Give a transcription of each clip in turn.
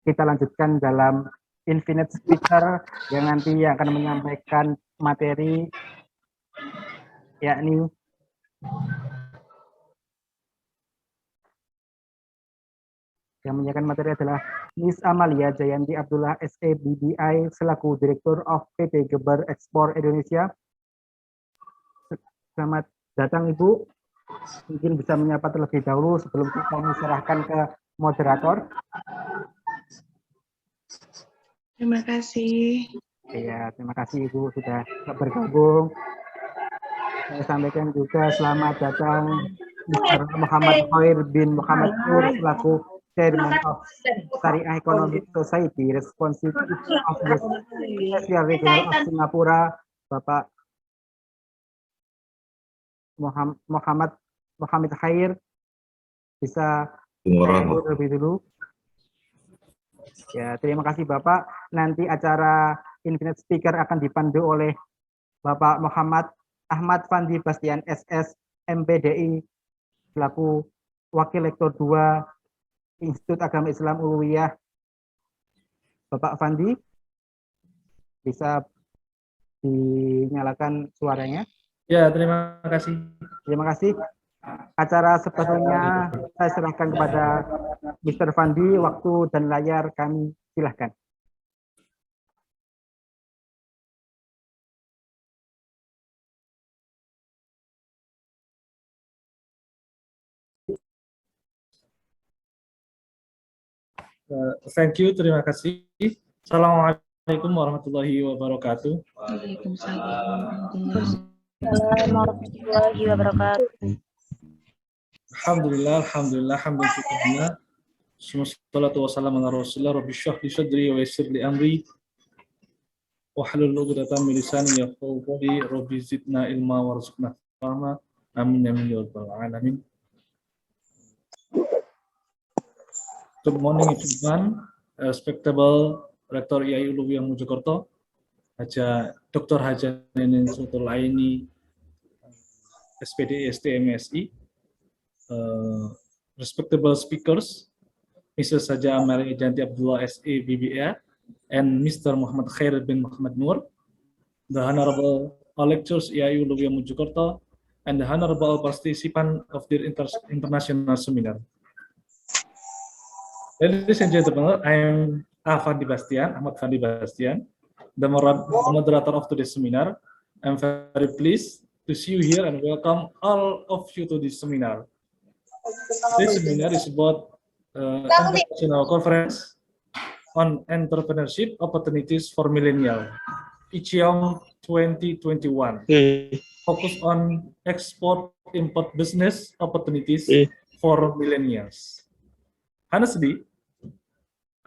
kita lanjutkan dalam infinite speaker yang nanti akan menyampaikan materi, yakni yang menyampaikan materi adalah Miss Amalia Jayanti Abdullah SEBBI selaku Direktur of PT Geber Ekspor Indonesia. Selamat datang Ibu. Mungkin bisa menyapa terlebih dahulu sebelum kita diserahkan ke moderator. Terima kasih. Iya, terima kasih Ibu sudah bergabung. Saya sampaikan juga selamat datang Mr. Muhammad Khair bin Muhammad Nur selaku Chairman of Syariah Economic Society, Responsibility of the Special Regional of Singapura, Bapak Muhammad Khair, bisa terlebih dulu. Ya, terima kasih Bapak. Nanti acara Infinite Speaker akan dipandu oleh Bapak Muhammad Ahmad Fandi Bastian SS MPDI selaku Wakil Lektor 2 Institut Agama Islam Uluwiyah. Bapak Fandi, bisa dinyalakan suaranya? Ya, terima kasih. Terima kasih. Acara sebetulnya saya serahkan kepada Mr. Fandi, waktu dan layar kami silahkan. Thank you, terima kasih. Assalamualaikum warahmatullahi wabarakatuh. Waalaikumsalam. Warahmatullahi wabarakatuh. Alhamdulillah, alhamdulillah. Wassalatu wassalamu ala Rasulillah. Rabbi shrah li sadri wa yassir li amri wahlul 'uqdatam min lisani yafqahu qawli. Rabbi zidna ilma warzuqna fahma. Amin amin ya rabbal alamin. Good morning everyone, respectable Rektor IAI Uluwiyah Mojokerto, Dr. Haja Nenin Sultul Aini, SPD STMSI, respectable speakers, Mrs. Haja Amalia Jayanti Abdullah SE BBA, and Mr. Muhammad Khair bin Muhammad Nur, the Honorable all lecturers IAI Uluwiyah Mojokerto, and the Honorable participant of the international seminar. Ladies and gentlemen, I am Ahmad Fandi Bastian, the moderator of today's seminar. I'm very pleased to see you here and welcome all of you to this seminar. This seminar is about international conference on entrepreneurship opportunities for millennials, ICIOM 2021, focused on export-import business opportunities for millennials. Honestly,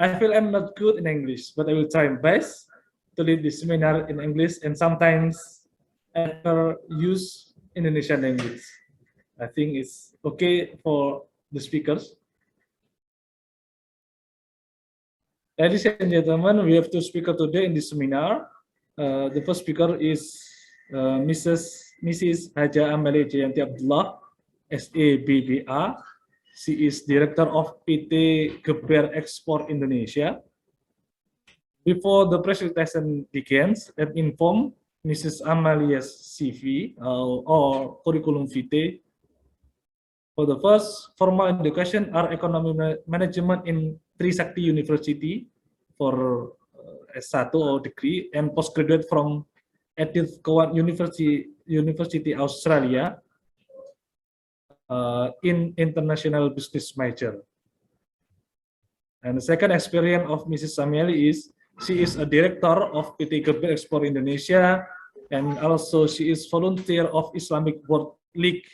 I feel I'm not good in English, but I will try my best to lead this seminar in English and sometimes ever use Indonesian language. I think it's okay for the speakers. Ladies and gentlemen, we have two speakers today in this seminar. The first speaker is Mrs. Haja Amalia Jayanti Abdullah, SEBBA. She is Director of PT Geber Ekspor Indonesia. Before the presentation begins, let me inform Mrs. Amalia's CV or curriculum vitae. For the first, formal education are economic management in Trisakti University for S1 or degree, and postgraduate from Edith Cowan University Australia. In international business major. And the second experience of Mrs. Sameli is she is a director of PT Geber Ekspor Indonesia, and also she is volunteer of Islamic World League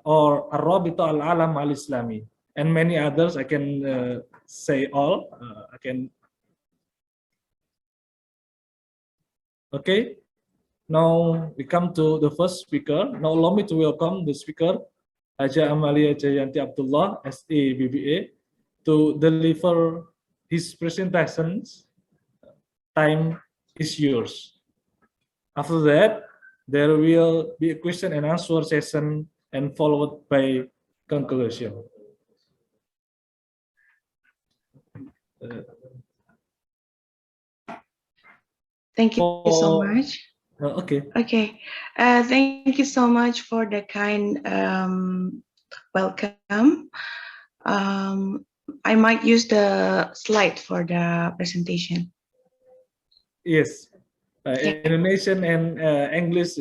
or Ar-Rabita Al-Alam Al-Islami, and many others. I can say all. Okay. Now we come to the first speaker. Now allow me to welcome the speaker, Haja Amalia Jayanti Abdullah, SEBBA, to deliver his presentations. Time is yours. After that, there will be a question and answer session and followed by conclusion. Thank you so Oh. much. Okay. Okay, thank you so much for the kind welcome. I might use the slide for the presentation. Yes. Yeah. Indonesian and English.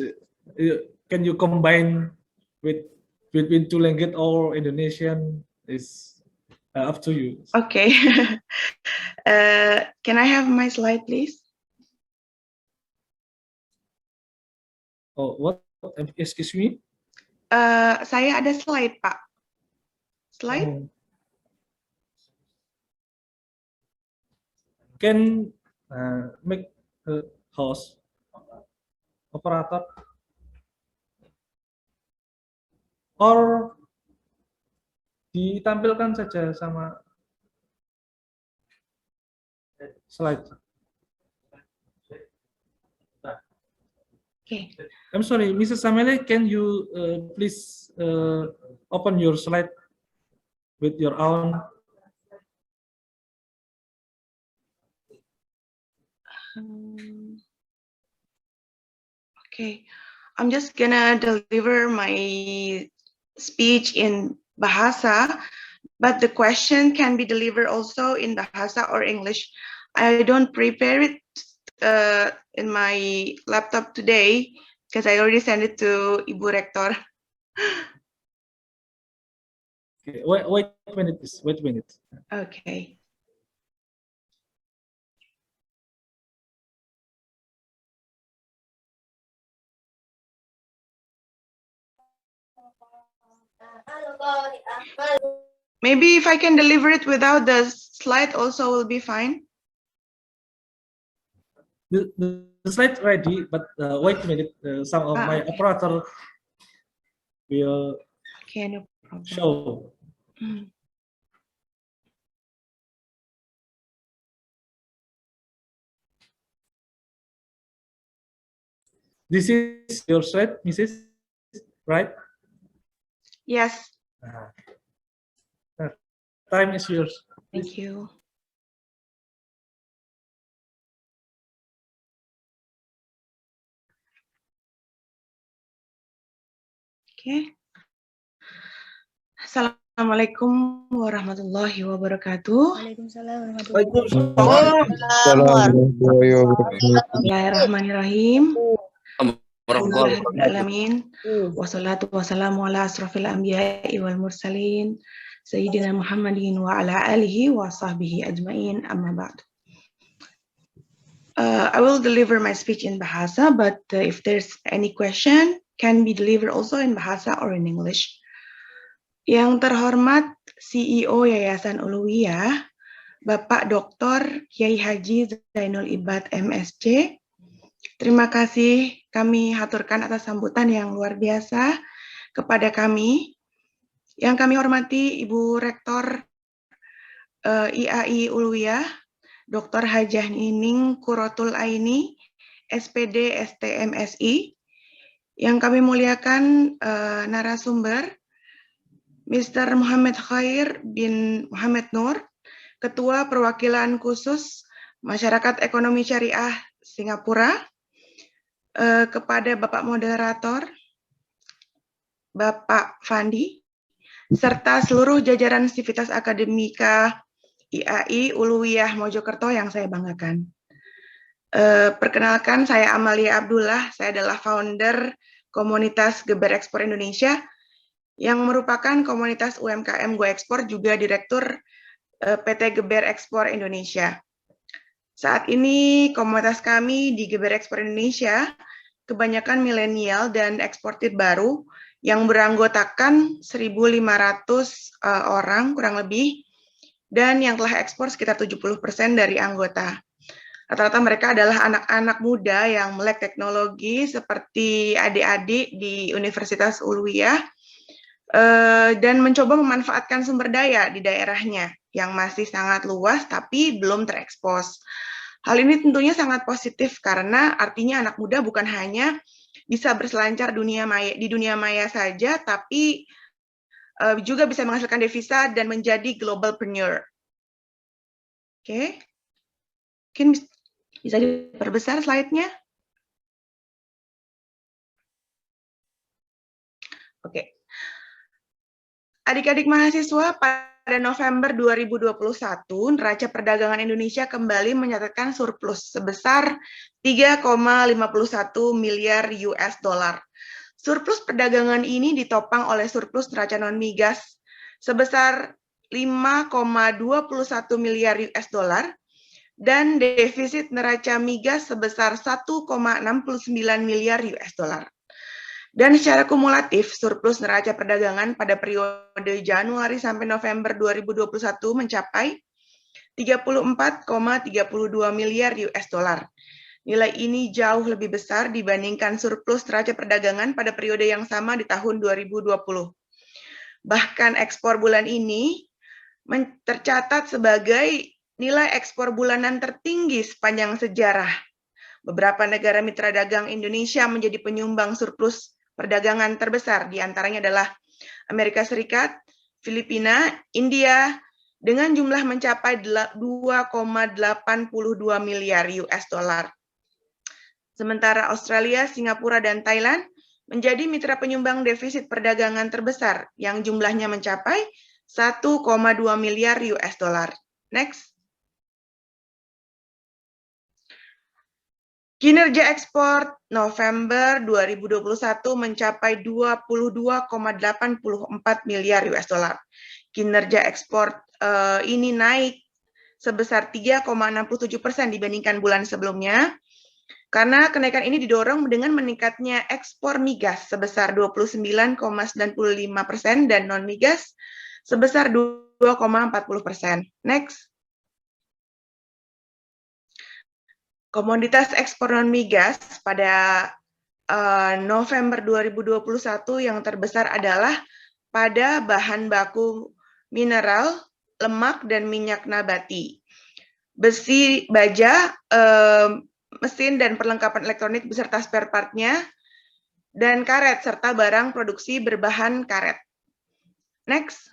Can you combine with between two language or Indonesian is up to you. Okay. Can I have my slide, please? Oh, what? Excuse me? Saya ada slide, Pak. Slide? Oh. Can make host operator or ditampilkan saja sama slide. Okay. I'm sorry, Mrs. Samele, can you please open your slide with your own? Okay, I'm just gonna deliver my speech in Bahasa, but the question can be delivered also in Bahasa or English. I don't prepare it in my laptop today because I already sent it to Ibu Rektor. Okay, wait a minute, please. Wait a minute. Okay. Maybe if I can deliver it without the slide also will be fine. The slide ready, but wait a minute. Some of my Okay. operator will Okay, no problem. show. This is your slide, Mrs. Right? Yes. Time is yours. Thank you. Okay. Assalamualaikum warahmatullahi wabarakatuh. Waalaikumsalam warahmatullahi wabarakatuh. Bismillahirrahmanirrahim. Alhamdulillahirrahmanirrahim. Wassalatu wassalamu ala asrafil anbiya'i wal mursalin. Sayyidina Muhammadin wa ala alihi wa sahbihi ajma'in amma ba'du. I will deliver my speech in Bahasa, but if there's any question, can be delivered also in Bahasa or in English. Yang terhormat CEO Yayasan Uluwiyah, Bapak Dr. Kiai Haji Zainul Ibad MSc. Terima kasih kami haturkan atas sambutan yang luar biasa kepada kami. Yang kami hormati Ibu Rektor IAI Uluwiyah, Dr. Hajah Nining Kurotul Aini, SPD STMSI. Yang kami muliakan narasumber, Mr. Muhammad Khair bin Muhammad Nur, Ketua Perwakilan Khusus Masyarakat Ekonomi Syariah Singapura, kepada Bapak Moderator, Bapak Fandi, serta seluruh jajaran Sivitas Akademika IAI Uluwiyah Mojokerto yang saya banggakan. Perkenalkan, saya Amalia Abdullah, saya adalah founder komunitas Geber Ekspor Indonesia, yang merupakan komunitas UMKM Go Ekspor, juga Direktur PT Geber Ekspor Indonesia. Saat ini komunitas kami di Geber Ekspor Indonesia kebanyakan milenial dan eksportir baru yang beranggotakan 1.500 orang kurang lebih, dan yang telah ekspor sekitar 70% dari anggota. Rata-rata mereka adalah anak-anak muda yang melek teknologi seperti adik-adik di Universitas Uluwiyah dan mencoba memanfaatkan sumber daya di daerahnya yang masih sangat luas tapi belum terekspos. Hal ini tentunya sangat positif karena artinya anak muda bukan hanya bisa berselancar di dunia maya saja, tapi juga bisa menghasilkan devisa dan menjadi globalpreneur. Oke. Mungkin bisa diperbesar slide-nya. Oke. Adik-adik mahasiswa, pada November 2021, neraca perdagangan Indonesia kembali mencatatkan surplus sebesar 3,51 miliar US dollar. Surplus perdagangan ini ditopang oleh surplus neraca non-migas sebesar 5,21 miliar US dollar dan defisit neraca migas sebesar 1,69 miliar US dollar. Dan secara kumulatif, surplus neraca perdagangan pada periode Januari sampai November 2021 mencapai 34,32 miliar US dollar. Nilai ini jauh lebih besar dibandingkan surplus neraca perdagangan pada periode yang sama di tahun 2020. Bahkan ekspor bulan ini tercatat sebagai nilai ekspor bulanan tertinggi sepanjang sejarah. Beberapa negara mitra dagang Indonesia menjadi penyumbang surplus perdagangan terbesar, diantaranya adalah Amerika Serikat, Filipina, India, dengan jumlah mencapai 2,82 miliar US dollar. Sementara Australia, Singapura, dan Thailand menjadi mitra penyumbang defisit perdagangan terbesar yang jumlahnya mencapai 1,2 miliar US dollar. Next. Kinerja ekspor November 2021 mencapai 22,84 miliar US dollar. Kinerja ekspor ini naik sebesar 3,67% dibandingkan bulan sebelumnya, karena kenaikan ini didorong dengan meningkatnya ekspor migas sebesar 29,95% dan non-migas sebesar 2,40%. Next. Komoditas ekspor non-migas pada November 2021 yang terbesar adalah pada bahan baku mineral, lemak, dan minyak nabati, besi, baja, mesin dan perlengkapan elektronik beserta spare part-nya, dan karet, serta barang produksi berbahan karet. Next.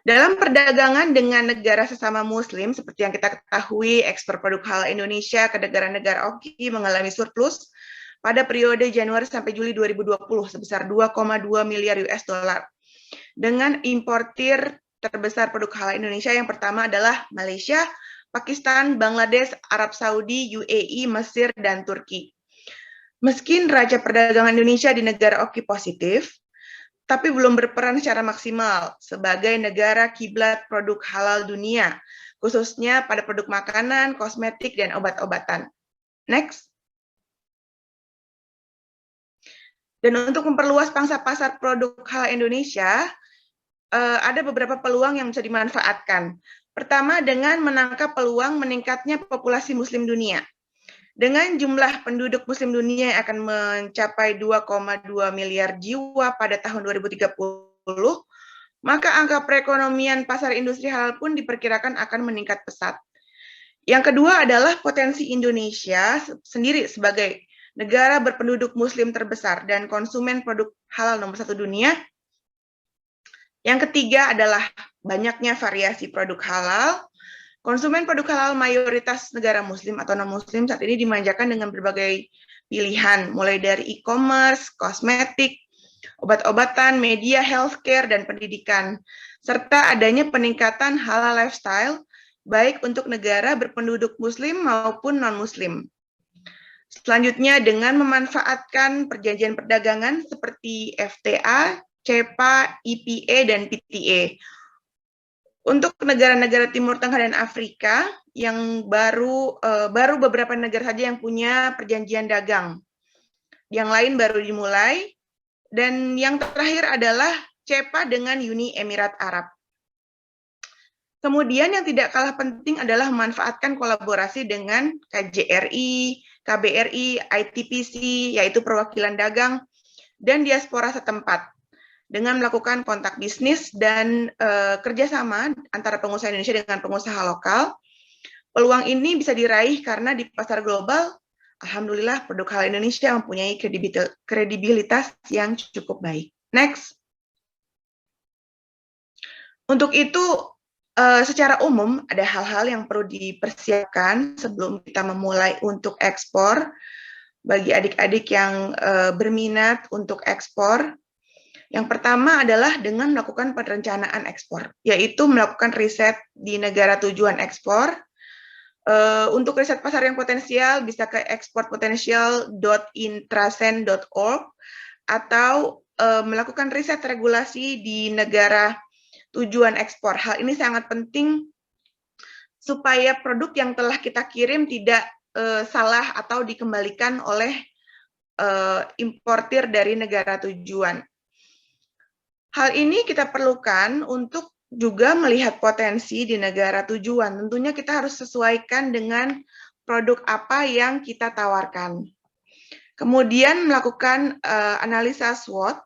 Dalam perdagangan dengan negara sesama Muslim, seperti yang kita ketahui, ekspor produk halal Indonesia ke negara-negara OKI mengalami surplus pada periode Januari sampai Juli 2020 sebesar 2,2 miliar US dollar. Dengan importir terbesar produk halal Indonesia yang pertama adalah Malaysia, Pakistan, Bangladesh, Arab Saudi, UAE, Mesir, dan Turki. Meski neraca perdagangan Indonesia di negara OKI positif, tapi belum berperan secara maksimal sebagai negara kiblat produk halal dunia, khususnya pada produk makanan, kosmetik, dan obat-obatan. Next. Dan untuk memperluas pangsa pasar produk halal Indonesia, ada beberapa peluang yang bisa dimanfaatkan. Pertama, dengan menangkap peluang meningkatnya populasi Muslim dunia. Dengan jumlah penduduk Muslim dunia yang akan mencapai 2,2 miliar jiwa pada tahun 2030, maka angka perekonomian pasar industri halal pun diperkirakan akan meningkat pesat. Yang kedua adalah potensi Indonesia sendiri sebagai negara berpenduduk Muslim terbesar dan konsumen produk halal nomor 1 dunia. Yang ketiga adalah banyaknya variasi produk halal. Konsumen produk halal mayoritas negara Muslim atau non-Muslim saat ini dimanjakan dengan berbagai pilihan, mulai dari e-commerce, kosmetik, obat-obatan, media, healthcare, dan pendidikan, serta adanya peningkatan halal lifestyle, baik untuk negara berpenduduk Muslim maupun non-Muslim. Selanjutnya, dengan memanfaatkan perjanjian perdagangan seperti FTA, CEPA, EPA, dan PTA. Untuk negara-negara Timur Tengah dan Afrika, yang baru beberapa negara saja yang punya perjanjian dagang. Yang lain baru dimulai. Dan yang terakhir adalah CEPA dengan Uni Emirat Arab. Kemudian yang tidak kalah penting adalah memanfaatkan kolaborasi dengan KJRI, KBRI, ITPC, yaitu perwakilan dagang, dan diaspora setempat, dengan melakukan kontak bisnis dan kerjasama antara pengusaha Indonesia dengan pengusaha lokal. Peluang ini bisa diraih karena di pasar global, alhamdulillah produk halal Indonesia mempunyai kredibilitas yang cukup baik. Next. Untuk itu, Secara umum ada hal-hal yang perlu dipersiapkan sebelum kita memulai untuk ekspor bagi adik-adik yang berminat untuk ekspor. Yang pertama adalah dengan melakukan perencanaan ekspor, yaitu melakukan riset di negara tujuan ekspor. Untuk riset pasar yang potensial bisa ke exportpotential.intrasen.org atau melakukan riset regulasi di negara tujuan ekspor. Hal ini sangat penting supaya produk yang telah kita kirim tidak salah atau dikembalikan oleh importir dari negara tujuan. Hal ini kita perlukan untuk juga melihat potensi di negara tujuan. Tentunya kita harus sesuaikan dengan produk apa yang kita tawarkan. Kemudian melakukan analisa SWOT,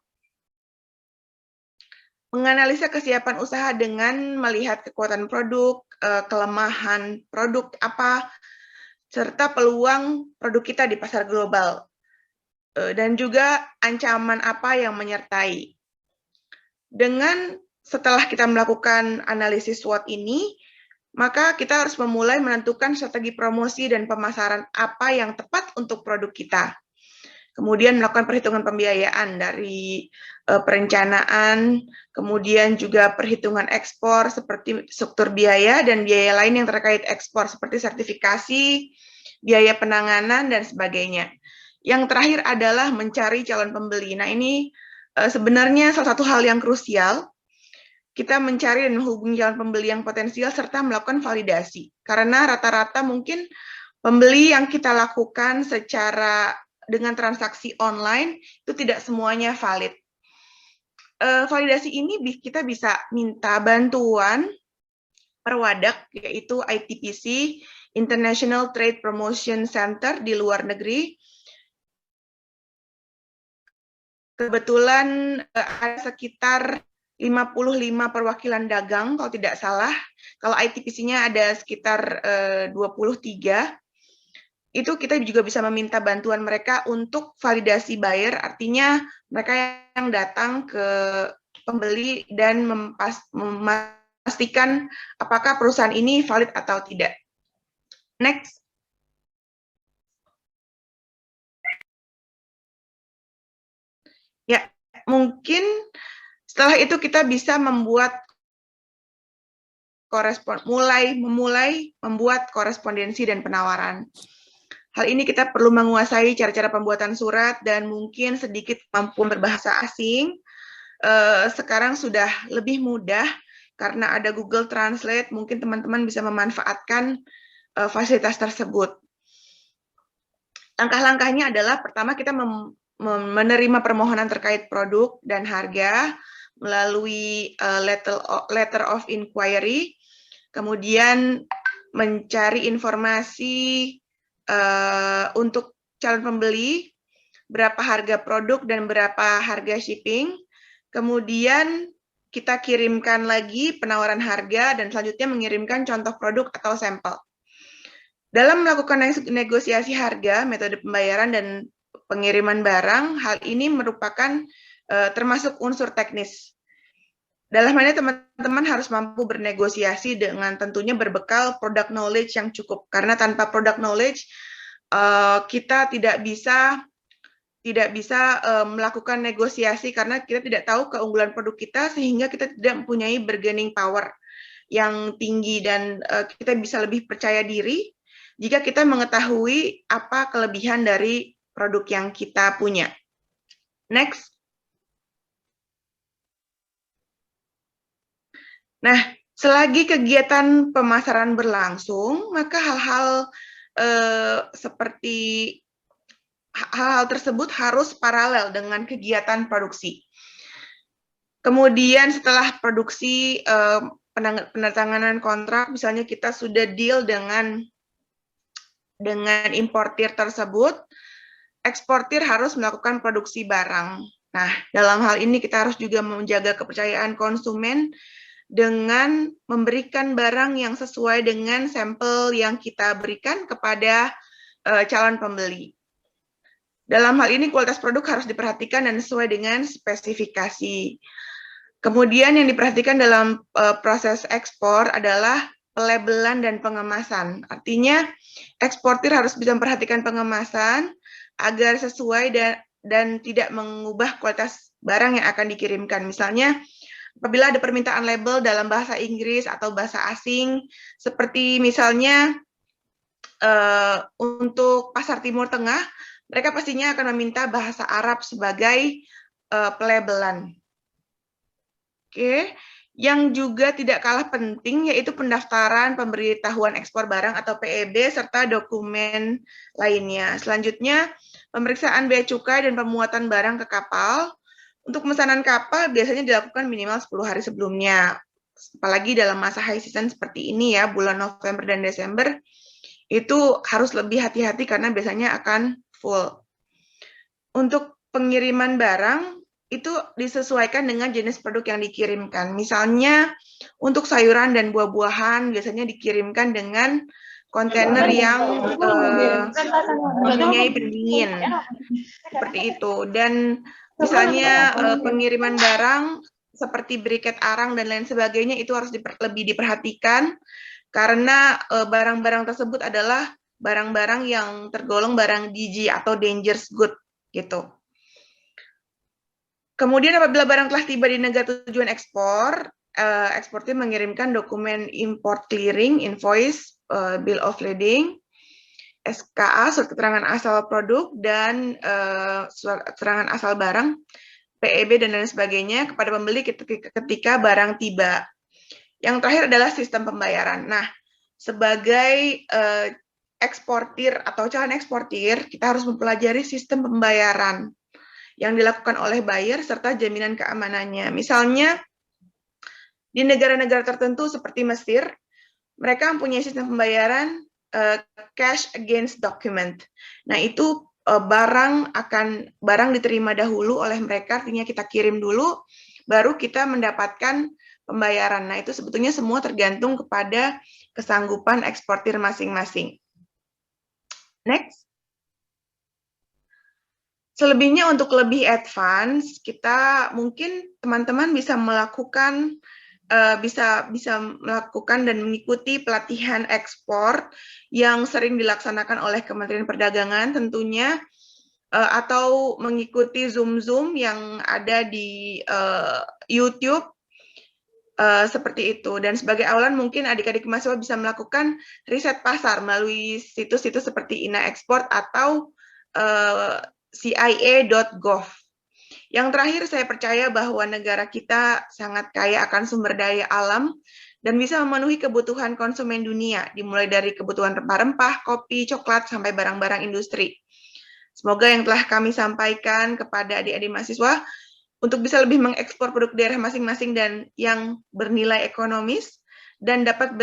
menganalisa kesiapan usaha dengan melihat kekuatan produk, kelemahan produk apa, serta peluang produk kita di pasar global. Dan juga ancaman apa yang menyertai. Setelah kita melakukan analisis SWOT ini, maka kita harus memulai menentukan strategi promosi dan pemasaran apa yang tepat untuk produk kita. Kemudian melakukan perhitungan pembiayaan dari perencanaan, kemudian juga perhitungan ekspor seperti struktur biaya dan biaya lain yang terkait ekspor seperti sertifikasi, biaya penanganan, dan sebagainya. Yang terakhir adalah mencari calon pembeli. Nah, ini sebenarnya salah satu hal yang krusial. Kita mencari dan menghubungi calon pembeli yang potensial serta melakukan validasi. Karena rata-rata mungkin pembeli yang kita lakukan dengan transaksi online itu tidak semuanya valid. Validasi ini kita bisa minta bantuan perwadak, yaitu ITPC, International Trade Promotion Center di luar negeri. Kebetulan ada sekitar 55 perwakilan dagang, kalau tidak salah. Kalau ITPC-nya ada sekitar 23. Itu kita juga bisa meminta bantuan mereka untuk validasi buyer, artinya mereka yang datang ke pembeli dan memastikan apakah perusahaan ini valid atau tidak. Next. Ya, mungkin setelah itu kita bisa membuat memulai membuat korespondensi dan penawaran. Hal ini kita perlu menguasai cara-cara pembuatan surat dan mungkin sedikit mampu berbahasa asing. Sekarang sudah lebih mudah karena ada Google Translate, mungkin teman-teman bisa memanfaatkan fasilitas tersebut. Langkah-langkahnya adalah pertama kita menerima permohonan terkait produk dan harga melalui letter of inquiry, kemudian mencari informasi untuk calon pembeli, berapa harga produk dan berapa harga shipping, kemudian kita kirimkan lagi penawaran harga dan selanjutnya mengirimkan contoh produk atau sampel. Dalam melakukan negosiasi harga, metode pembayaran dan pengiriman barang, hal ini merupakan termasuk unsur teknis. Dalam hal ini teman-teman harus mampu bernegosiasi dengan tentunya berbekal product knowledge yang cukup. Karena tanpa product knowledge, kita tidak bisa melakukan negosiasi karena kita tidak tahu keunggulan produk kita sehingga kita tidak mempunyai bargaining power yang tinggi dan kita bisa lebih percaya diri jika kita mengetahui apa kelebihan dari produk yang kita punya. Next. Nah, selagi kegiatan pemasaran berlangsung, maka hal-hal tersebut harus paralel dengan kegiatan produksi. Kemudian setelah produksi, penandatanganan kontrak, misalnya kita sudah deal dengan importir tersebut, eksportir harus melakukan produksi barang. Nah, dalam hal ini kita harus juga menjaga kepercayaan konsumen dengan memberikan barang yang sesuai dengan sampel yang kita berikan kepada calon pembeli. Dalam hal ini kualitas produk harus diperhatikan dan sesuai dengan spesifikasi. Kemudian yang diperhatikan dalam proses ekspor adalah pelabelan dan pengemasan. Artinya eksportir harus bisa memperhatikan pengemasan agar sesuai dan tidak mengubah kualitas barang yang akan dikirimkan. Misalnya, apabila ada permintaan label dalam bahasa Inggris atau bahasa asing, seperti misalnya untuk pasar Timur Tengah, mereka pastinya akan meminta bahasa Arab sebagai pelabelan. Oke, yang juga tidak kalah penting yaitu pendaftaran pemberitahuan ekspor barang atau PEB serta dokumen lainnya. Selanjutnya, pemeriksaan bea cukai dan pemuatan barang ke kapal. Untuk pemesanan kapal biasanya dilakukan minimal 10 hari sebelumnya. Apalagi dalam masa high season seperti ini ya, bulan November dan Desember, itu harus lebih hati-hati karena biasanya akan full. Untuk pengiriman barang, itu disesuaikan dengan jenis produk yang dikirimkan. Misalnya, untuk sayuran dan buah-buahan biasanya dikirimkan dengan kontainer yang mempunyai pendingin. Seperti itu. Dan misalnya pengiriman barang seperti briket arang dan lain sebagainya itu harus lebih diperhatikan karena barang-barang tersebut adalah barang-barang yang tergolong barang DG atau dangerous good gitu. Kemudian apabila barang telah tiba di negara tujuan ekspor, eksportir mengirimkan dokumen import clearing, invoice, bill of lading, SKA, surat keterangan asal produk, dan surat keterangan asal barang, PEB, dan lain sebagainya kepada pembeli ketika barang tiba. Yang terakhir adalah sistem pembayaran. Nah, sebagai eksportir atau calon eksportir, kita harus mempelajari sistem pembayaran yang dilakukan oleh buyer serta jaminan keamanannya. Misalnya, di negara-negara tertentu seperti Mesir, mereka mempunyai sistem pembayaran cash against document. Nah, itu barang diterima dahulu oleh mereka, artinya kita kirim dulu, baru kita mendapatkan pembayaran. Nah, itu sebetulnya semua tergantung kepada kesanggupan eksportir masing-masing. Next. Selebihnya untuk lebih advance, kita mungkin teman-teman bisa melakukan dan mengikuti pelatihan ekspor yang sering dilaksanakan oleh Kementerian Perdagangan tentunya, atau mengikuti Zoom yang ada di YouTube seperti itu. Dan sebagai awalan mungkin adik-adik mahasiswa bisa melakukan riset pasar melalui situs-situs seperti INA Export atau CIA.gov. Yang terakhir, saya percaya bahwa negara kita sangat kaya akan sumber daya alam dan bisa memenuhi kebutuhan konsumen dunia, dimulai dari kebutuhan rempah-rempah, kopi, coklat, sampai barang-barang industri. Semoga yang telah kami sampaikan kepada adik-adik mahasiswa untuk bisa lebih mengekspor produk daerah masing-masing dan yang bernilai ekonomis dan dapat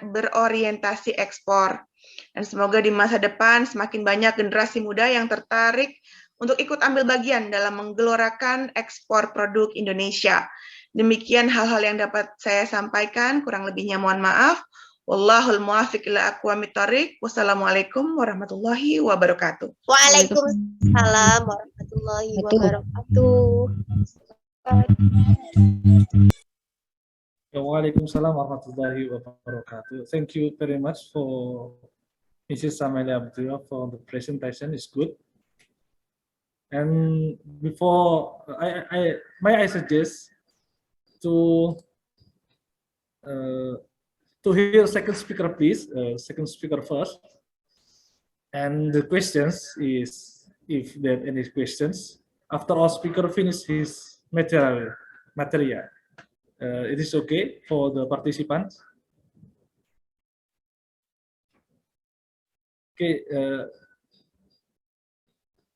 berorientasi ekspor. Dan semoga di masa depan semakin banyak generasi muda yang tertarik untuk ikut ambil bagian dalam menggelorakan ekspor produk Indonesia. Demikian hal-hal yang dapat saya sampaikan, kurang lebihnya mohon maaf. Wallahul muwaffiq ila aqwamit thoriq. Wassalamualaikum warahmatullahi wabarakatuh. Waalaikumsalam warahmatullahi wabarakatuh. Waalaikumsalam warahmatullahi wabarakatuh. Thank you very much for Mrs. Samelia Abdullah for the presentation. Is good. And before may I suggest to hear second speaker, please. Second speaker first. And the questions is, if there are any questions, after all speaker finish his material. It is okay for the participants. Okay.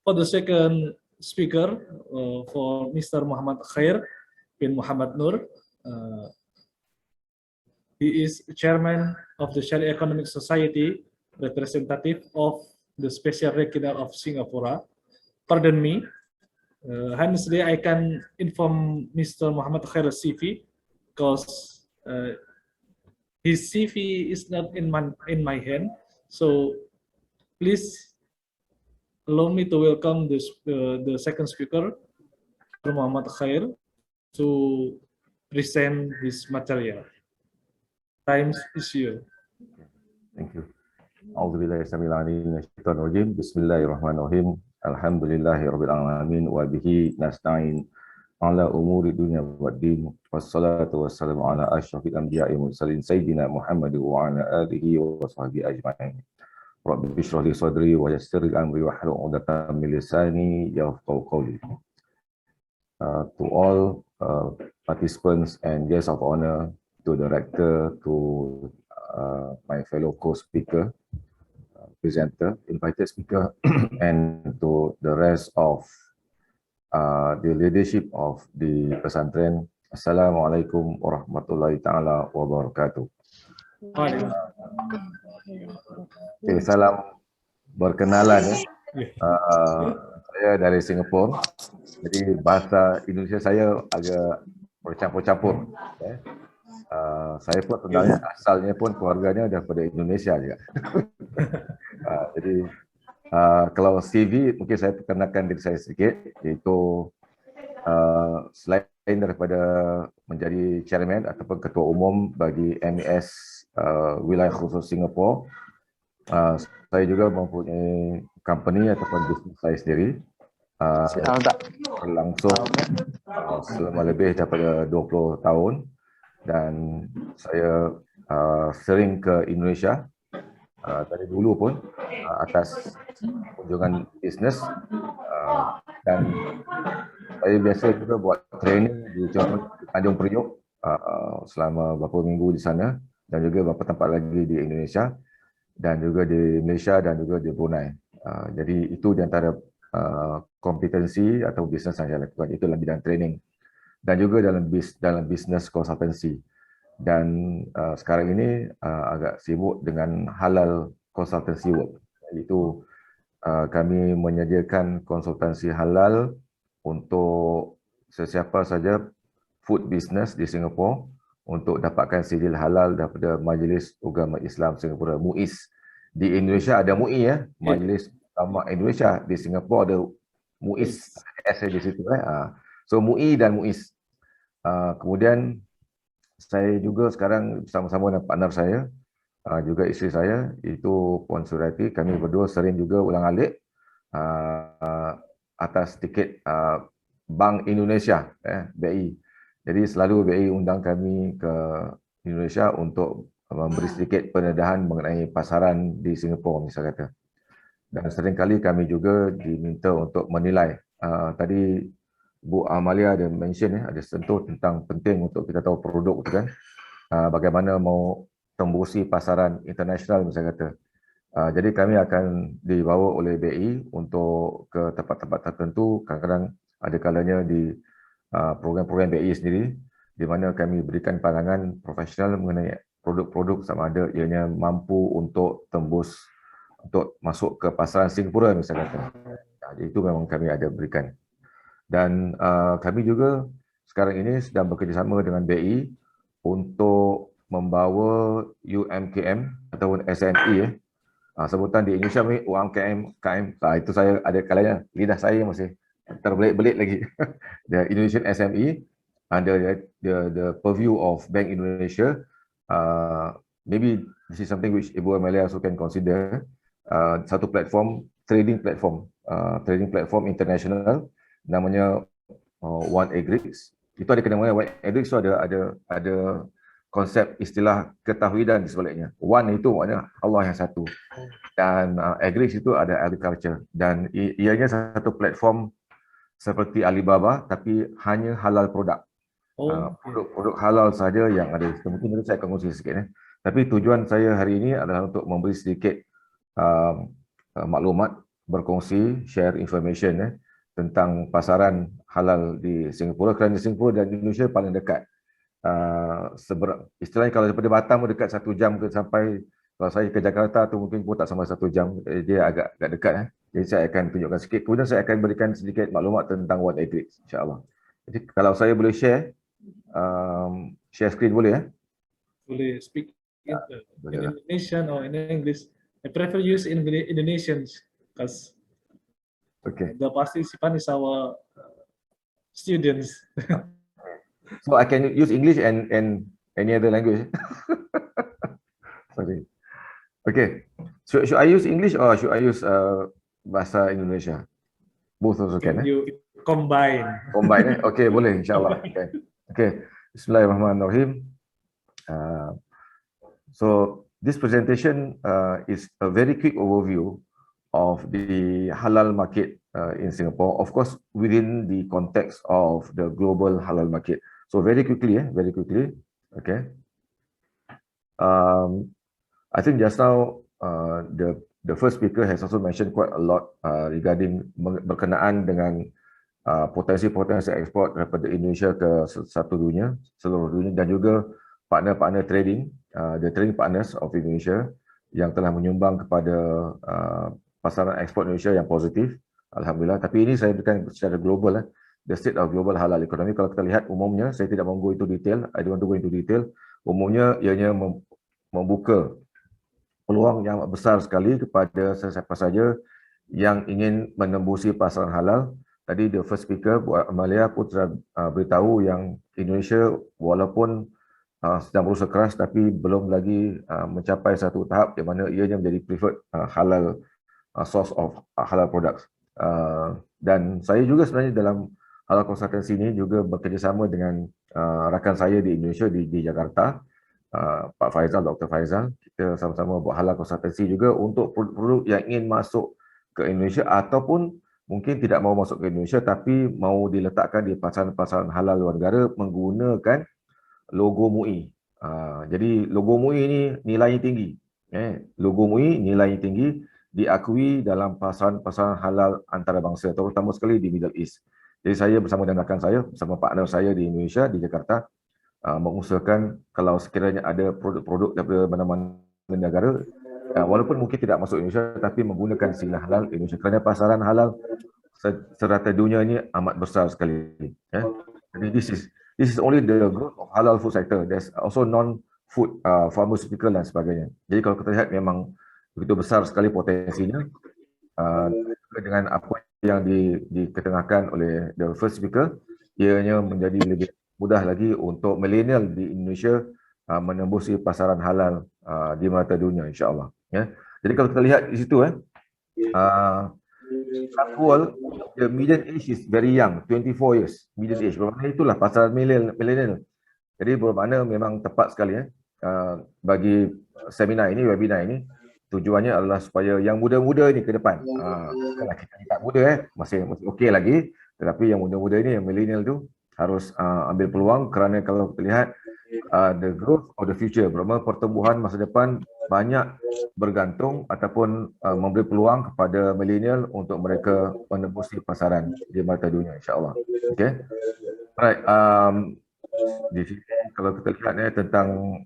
For the second speaker, for Mr. Muhammad Khair bin Muhammad Nur, he is chairman of the Sharia Economic Society, representative of the Special Regional of Singapore. Pardon me. Honestly, I can inform Mr. Muhammad Khair's CV because his CV is not in my hand. So please allow me to welcome the second speaker, Muhammad Khair, to present his material. Time is yours. Thank you. A'udzubillahi samil alim minasyaitonir rajim. Bismillahirrahmanirrahim. Alhamdulillahirabbil alamin wa bihi nasta'in ala umuri dunya waddin. Wassalatu wassalamu ala asyrafil anbiya'i wal mursalin sayyidina Muhammad wa ala alihi wa sahbihi ajma'in. Rabbi ishrah li sadri wa yassir li amri wahlul 'uqdatam min lisani yafqahu qawli. To all participants and guests of honor, to the director, to my fellow co-speaker, presenter, invited speaker, and to the rest of the leadership of the pesantren. Assalamualaikum warahmatullahi taala wabarakatuh. Okay, salam berkenalan ya. Saya dari Singapura. Jadi bahasa Indonesia saya agak bercampur-campur. Ya. Saya pun sebenarnya asalnya pun keluarganya daripada Indonesia juga. Jadi kalau CV mungkin saya perkenalkan diri saya sedikit, iaitu selain daripada menjadi chairman ataupun ketua umum bagi MAS wilayah khusus Singapura, saya juga mempunyai company ataupun bisnes saya sendiri. Berlangsung selama lebih daripada 20 tahun. Dan saya sering ke Indonesia dari dulu pun atas kunjungan bisnes, dan saya biasa juga buat training di Tanjung Priok selama beberapa minggu di sana, dan juga beberapa tempat lagi di Indonesia dan juga di Malaysia dan juga di Brunei. Jadi itu di antara kompetensi atau bisnes yang saya lakukan, itu dalam bidang training dan juga dalam bisnes konsultansi. Dan sekarang ini agak sibuk dengan halal consultancy work, iaitu kami menyediakan konsultansi halal untuk sesiapa saja food business di Singapura untuk dapatkan sijil halal daripada Majlis Ugama Islam Singapura, MUIS. Di Indonesia ada MUI ya, Majlis Ulama Indonesia. Di Singapura ada MUIS, S di situ. So MUI dan MUIS. Kemudian saya juga sekarang bersama-sama dengan partner saya, juga isteri saya, itu Puan Surati. Kami berdua sering juga ulang-alik atas tiket Bank Indonesia, BI. Jadi selalu BI undang kami ke Indonesia untuk memberi sedikit pendedahan mengenai pasaran di Singapura misalnya kata. Dan seringkali kami juga diminta untuk menilai. Tadi Bu Amalia ada mention ada sentuh tentang penting untuk kita tahu produk tu kan. Bagaimana mau tembusi pasaran internasional misalnya kata. Jadi kami akan dibawa oleh BI untuk ke tempat-tempat tertentu, kadang-kadang ada kalanya di program-program BI sendiri, di mana kami berikan pandangan profesional mengenai produk-produk sama ada ianya mampu untuk tembus, untuk masuk ke pasaran Singapura misalnya kata. Jadi itu memang kami ada berikan. Dan kami juga sekarang ini sedang bekerjasama dengan BI untuk membawa UMKM ataupun SME. Sebutan di Indonesia ni UMKM, KM. Itu saya ada kalanya lidah saya masih terbelit-belit lagi. The Indonesian SME under the purview of Bank Indonesia. Maybe this is something which Ibu Amalia also can consider. Satu platform, trading platform international, namanya One Agrix. Itu ada kena-mengena. One Agrix itu ada konsep istilah ketauhidan di sebaliknya. One itu maknanya Allah yang satu. Dan Agrix itu ada agriculture. Dan ianya satu platform seperti Alibaba tapi hanya halal produk. Produk halal saja yang ada. Mungkin saya akan kongsi sikit. Tapi tujuan saya hari ini adalah untuk memberi sedikit maklumat, berkongsi, share information tentang pasaran halal di Singapura, kerana Singapura dan Indonesia paling dekat. Istilahnya kalau daripada Batam dekat 1 jam ke sampai, kalau saya ke Jakarta tu mungkin pun tak sampai 1 jam, dia agak dekat. Jadi saya akan tunjukkan sikit, kemudian saya akan berikan sedikit maklumat tentang One Agrix, insyaAllah. Jadi kalau saya boleh share screen boleh ya? Boleh speak in Indonesian or in English. I prefer use in Indonesian because the participant is our students. So I can use English and any other language. Sorry. Okay. Should I use English or should I use bahasa Indonesia? Both also can. You combine. Combine. Okay, boleh insyaAllah. Okay. Okay. Bismillahirrahmanirrahim. So this presentation is a very quick overview of the halal market in Singapore, of course, within the context of the global halal market. So very quickly, okay. I think just now the first speaker has also mentioned quite a lot regarding berkenaan dengan potensi-potensi ekspor daripada Indonesia ke seluruh dunia dan juga partner-partner trading, the trading partners of Indonesia yang telah menyumbang kepada pasaran ekspor Indonesia yang positif, alhamdulillah. Tapi ini saya berikan secara global, the state of global halal economy. Kalau kita lihat umumnya, saya tidak mahu go into detail, I don't want to go into detail. Umumnya ianya membuka peluang yang besar sekali kepada sesiapa saja yang ingin menembusi pasaran halal. Tadi the first speaker, Bu Amalia pun telah beritahu yang Indonesia walaupun sedang berusaha keras tapi belum lagi mencapai satu tahap di mana ianya menjadi preferred halal source of halal products. Dan saya juga sebenarnya dalam halal consultancy ini juga bekerjasama dengan rakan saya di Indonesia di Jakarta, Pak Faizal, Dr. Faizal. Kita sama-sama buat halal consultancy juga untuk produk-produk yang ingin masuk ke Indonesia ataupun mungkin tidak mahu masuk ke Indonesia tapi mahu diletakkan di pasaran-pasaran halal luar negara menggunakan logo MUI. Jadi logo MUI ini nilainya tinggi. Logo MUI nilainya tinggi, diakui dalam pasaran-pasaran halal antarabangsa, terutama sekali di Middle East. Jadi saya bersama dengan rakan saya, bersama partner saya di Indonesia, di Jakarta, mengusahakan kalau sekiranya ada produk-produk daripada mana-mana negara, walaupun mungkin tidak masuk Indonesia, tapi menggunakan silah halal Indonesia. Kerana pasaran halal serata dunia ini amat besar sekali. Jadi this is only the growth of halal food sector. There's also non-food, pharmaceutical dan sebagainya. Jadi kalau kita lihat memang begitu besar sekali potensinya, dengan apa yang diketengahkan oleh the first speaker, ianya menjadi lebih mudah lagi untuk milenial di Indonesia menembusi pasaran halal di mata dunia, insyaAllah. Jadi kalau kita lihat di situ, world, the median age is very young, 24 years, median age. Bermakna itulah pasaran milenial. Jadi bermakna memang tepat sekali bagi seminar ini, webinar ini. Tujuannya adalah supaya yang muda-muda ini ke depan, bukanlah kita tak muda, masih okey lagi, tetapi yang muda-muda ini, yang milenial tu harus ambil peluang kerana kalau kita lihat the growth of the future, bermakna pertumbuhan masa depan banyak bergantung ataupun memberi peluang kepada milenial untuk mereka menembusi pasaran di mata dunia, insyaAllah. Okay. Alright, di sini kalau kita lihat tentang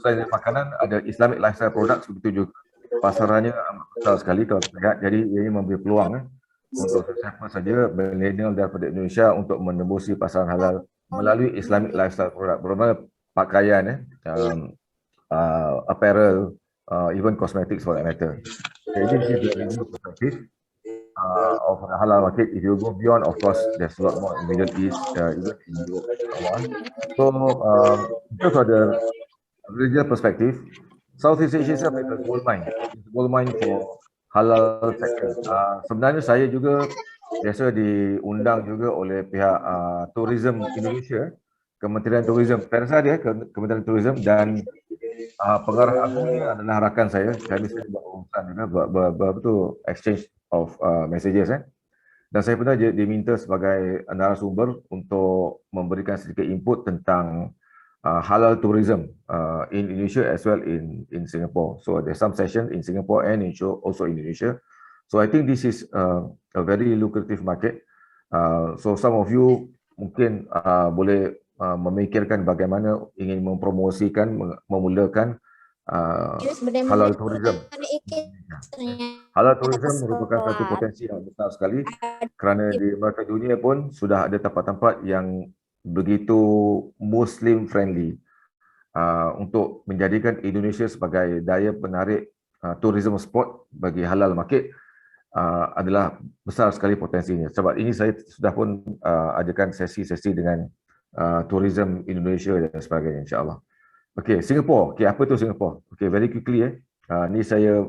selain makanan, ada Islamic lifestyle products, begitu juga pasarannya amat besar sekali kalau kita lihat. Jadi ini memberi peluang untuk siapa saja milenial daripada Indonesia untuk menembusi pasaran halal melalui Islamic lifestyle product, bermakna pakaian, apparel, even cosmetics for that matter. Jadi this is the perspective of the halal market. If you go beyond, of course, there's a lot more in Middle East, even in Europe. So, just for the regional perspective, Southeast Asia is a gold mine. It's a gold mine for halal sector. Sebenarnya saya juga biasa diundang juga oleh pihak Tourism Indonesia, Kementerian Tourism, Kementerian Tourism, dan pengarah agungnya adalah rakan saya. Kami sedang berurusan juga, exchange of messages. Dan saya pernah diminta sebagai narasumber untuk memberikan sedikit input tentang halal tourism in Indonesia as well in Singapore. So there's some sessions in Singapore and also in Indonesia. So I think this is a very lucrative market. So some of you mungkin boleh memikirkan bagaimana ingin mempromosikan, memulakan halal tourism. Halal tourism merupakan satu potensi yang besar sekali kerana di mata dunia pun sudah ada tempat-tempat yang begitu Muslim friendly untuk menjadikan Indonesia sebagai daya penarik tourism spot bagi halal market adalah besar sekali potensinya. Sebab ini saya sudah pun adakan sesi-sesi dengan tourism Indonesia dan sebagainya, insyaAllah. Okay, Singapore. Okay, apa tu Singapore? Okay, very quickly ni saya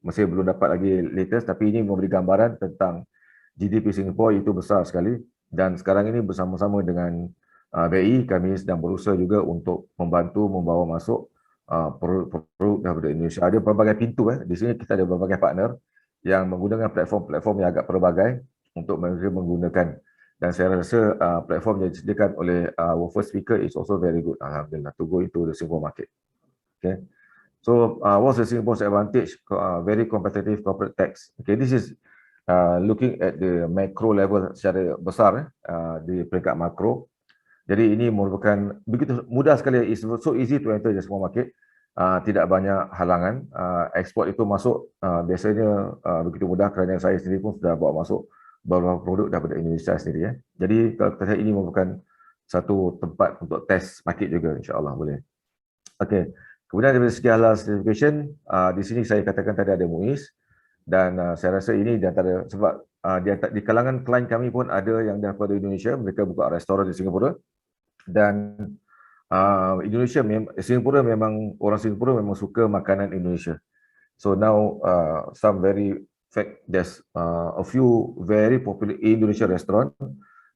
masih belum dapat lagi latest, tapi ini memberi gambaran tentang GDP Singapore itu besar sekali, dan sekarang ini bersama-sama dengan BI kami sedang berusaha juga untuk membantu membawa masuk produk daripada Indonesia. Ada berbagai pintu di sini, kita ada berbagai partner yang menggunakan platform-platform yang agak pelbagai untuk mereka menggunakan, dan saya rasa platform yang disediakan oleh our first speaker is also very good, alhamdulillah, to go into the Singapore market. Okay. So what's the Singapore's advantage? Very competitive corporate tax. Okay, this is looking at the macro level secara besar di peringkat makro. Jadi ini merupakan begitu mudah sekali, it's so easy to enter the Singapore market. Tidak banyak halangan. Ekspor itu masuk biasanya begitu mudah kerana saya sendiri pun sudah bawa masuk beberapa produk daripada Indonesia sendiri. Jadi kalau kita ini merupakan satu tempat untuk test market juga, insyaAllah boleh. Okay. Kemudian dari segi halal certification, di sini saya katakan tadi ada MUIS, dan saya rasa ini di antara, sebab di kalangan klien kami pun ada yang daripada Indonesia, mereka buka restoran di Singapura, dan Singapura memang, orang Singapura memang suka makanan Indonesia. So now there's a few very popular Indonesia restaurant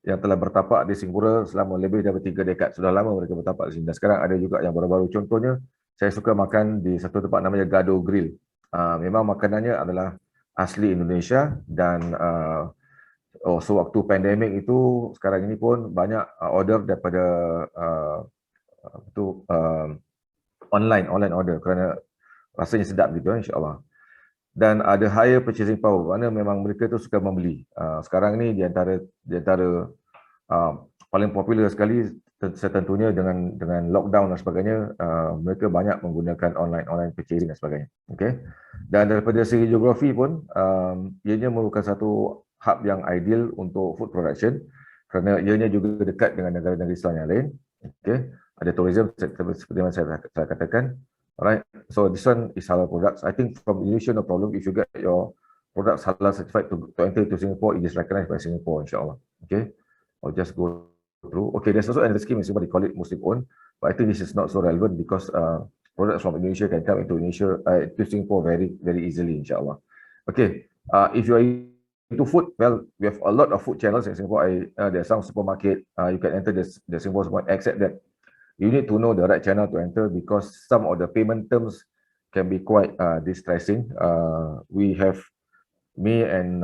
yang telah bertapak di Singapura selama lebih daripada 3 dekad. Sudah lama mereka bertapak di sini, dan sekarang ada juga yang baru-baru. Contohnya, saya suka makan di satu tempat namanya Gado Grill. Memang makanannya adalah asli Indonesia, dan sewaktu pandemik itu, sekarang ini pun banyak order daripada online order kerana rasanya sedap gitu, insyaAllah. Dan ada higher purchasing power, kerana memang mereka tu suka membeli. Sekarang ni di antara paling popular sekali, tentunya dengan lockdown dan sebagainya, mereka banyak menggunakan online purchasing dan sebagainya. Okay. Dan daripada segi geografi pun, ianya merupakan satu hub yang ideal untuk food production, kerana ianya juga dekat dengan negara-negara Islam yang lain. Okay. Ada tourism seperti yang saya katakan. Alright, so this one is halal products. I think from Indonesia, no problem. If you get your products halal certified to enter to Singapore, it is recognized by Singapore, insyaAllah. Okay, I'll just go through. Okay, there's also another scheme in Singapore, they call it Muslim owned, but I think this is not so relevant because products from Indonesia can come into Singapore very, very easily, insyaAllah. Okay, if you are into food, well, we have a lot of food channels in Singapore. There's some supermarket, you can enter the Singapore supermarket, except that you need to know the right channel to enter, because some of the payment terms can be quite distressing. We have me and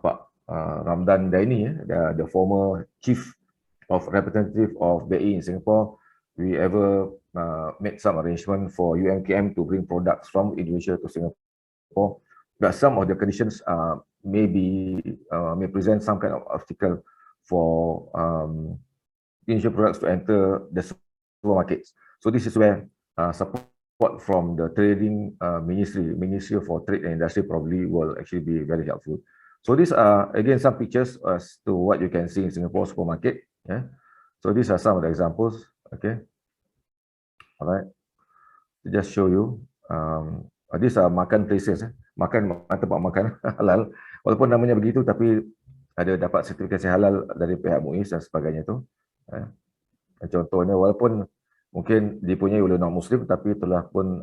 Pak Ramdan Daini, the former chief of representative of BI in Singapore. We ever made some arrangement for UMKM to bring products from Indonesia to Singapore. But some of the conditions may present some kind of obstacle for Indonesian products to enter the supermarkets. So this is where support from the trading Ministry for Trade and Industry probably will actually be very helpful. So these are again some pictures as to what you can see in Singapore supermarket. So these are some of the examples. Okay. All right. Just show you. These are makan places. Tempat makan halal. Walaupun namanya begitu, tapi ada dapat sertifikasi halal dari pihak MUIS dan sebagainya tu. Contohnya, walaupun mungkin dipunyai oleh non-Muslim, tapi telah pun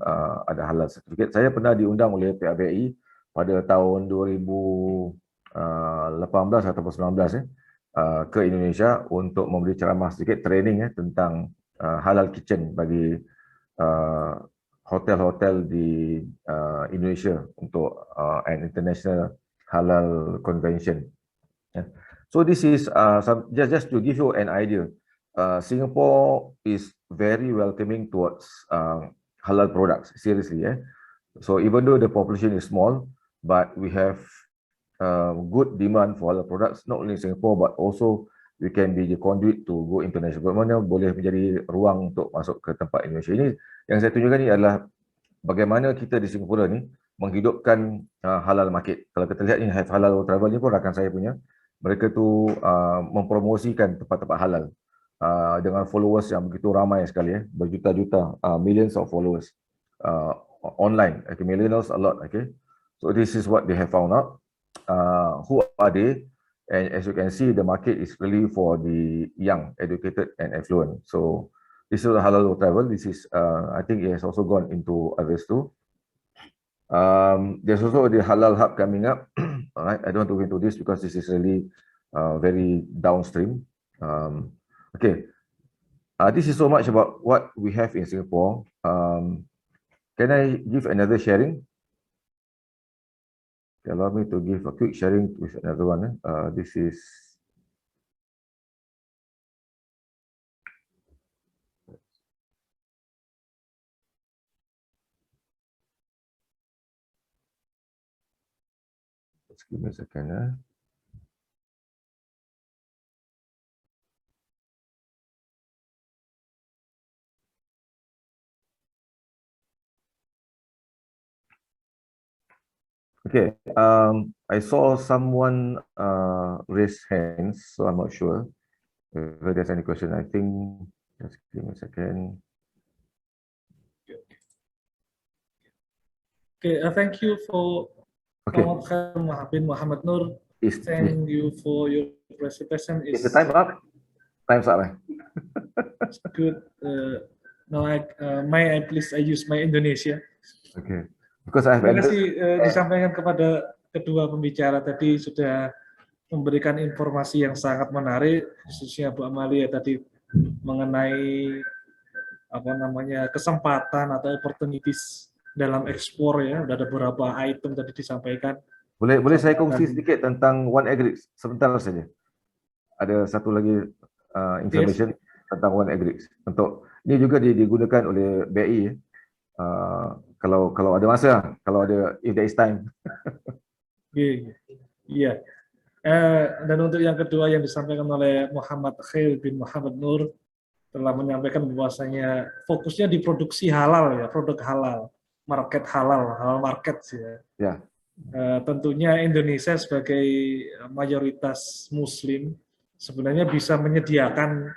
ada halal sertifikat. Saya pernah diundang oleh pihak BI pada tahun 2018 ataupun 19 ke Indonesia untuk memberi ceramah sedikit training tentang halal kitchen bagi hotel-hotel di Indonesia untuk an international halal convention. So this is just to give you an idea. Singapore is very welcoming towards halal products, seriously. So even though the population is small, but we have good demand for halal products, not only in Singapore, but also we can be the conduit to go international. Bagaimana boleh menjadi ruang untuk masuk ke tempat Indonesia. Ini yang saya tunjukkan ini adalah bagaimana kita di Singapura ni menghidupkan halal market. Kalau kita lihat ni, Have Halal Travel ni pun rakan saya punya. Mereka tu mempromosikan tempat-tempat halal dengan followers yang begitu ramai sekali, berjuta-juta, millions of followers online. Okay, millennials a lot. Okay, so this is what they have found out. Who are they? And as you can see, the market is really for the young, educated, and affluent. So this is halal travel. This is, I think it has also gone into others too. There's also the halal hub coming up. All right, I don't want to go into this because this is really very downstream. Okay, this is so much about what we have in Singapore. Can I give another sharing? Allow me to give a quick sharing with another one. This is just give me a second. Okay, I saw someone raise hands, so I'm not sure if there's any question. I think, just give me a second. Okay, thank you for Okay, Muhammad Nur. is Thank you for your presentation. the time up? Time's up. It's good. Now, may I please use my Indonesia? Okay, because I have Terima kasih disampaikan kepada kedua pembicara tadi sudah memberikan informasi yang sangat menarik, khususnya Bu Amalia tadi mengenai kesempatan atau opportunities dalam ekspor ya. Udah ada beberapa item tadi disampaikan. Boleh saya kongsi sedikit tentang One Agrix sebentar saja. Ada satu lagi information tentang One Agrix. Untuk ini juga digunakan oleh BI. Kalau ada masa, kalau ada, if there is time. Iya. Dan untuk yang kedua yang disampaikan oleh Muhammad Khair bin Muhammad Nur telah menyampaikan bahwasanya fokusnya di produksi halal ya, produk halal, market halal market sih ya. Ya. Tentunya Indonesia sebagai mayoritas Muslim sebenarnya bisa menyediakan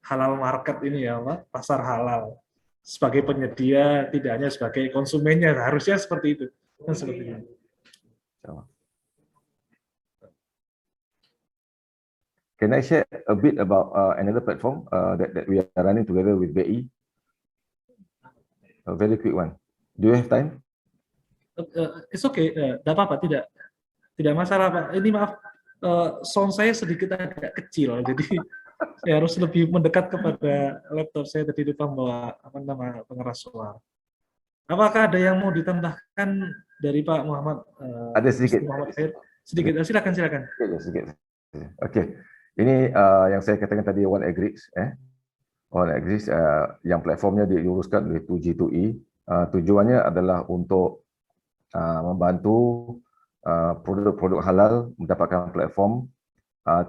halal market ini ya, pasar halal sebagai penyedia, tidak hanya sebagai konsumennya, harusnya seperti itu. Seperti itu. Can I share a bit about another platform that we are running together with BI? A very quick one. Do you have time? It's okay, tidak apa-apa, tidak masalah Pak. Ini maaf, sound saya sedikit agak kecil, jadi saya harus lebih mendekat kepada laptop saya tadi lupa membawa pengeras suara. Apakah ada yang mau ditambahkan dari Pak Muhammad? Ada sedikit. Muhammad Khair? Sedikit, silakan. Sedikit. Oke, ini yang saya katakan tadi One Agrix. One Agrix yang platformnya diuruskan oleh 2G2E. Tujuannya adalah untuk membantu produk-produk halal mendapatkan platform,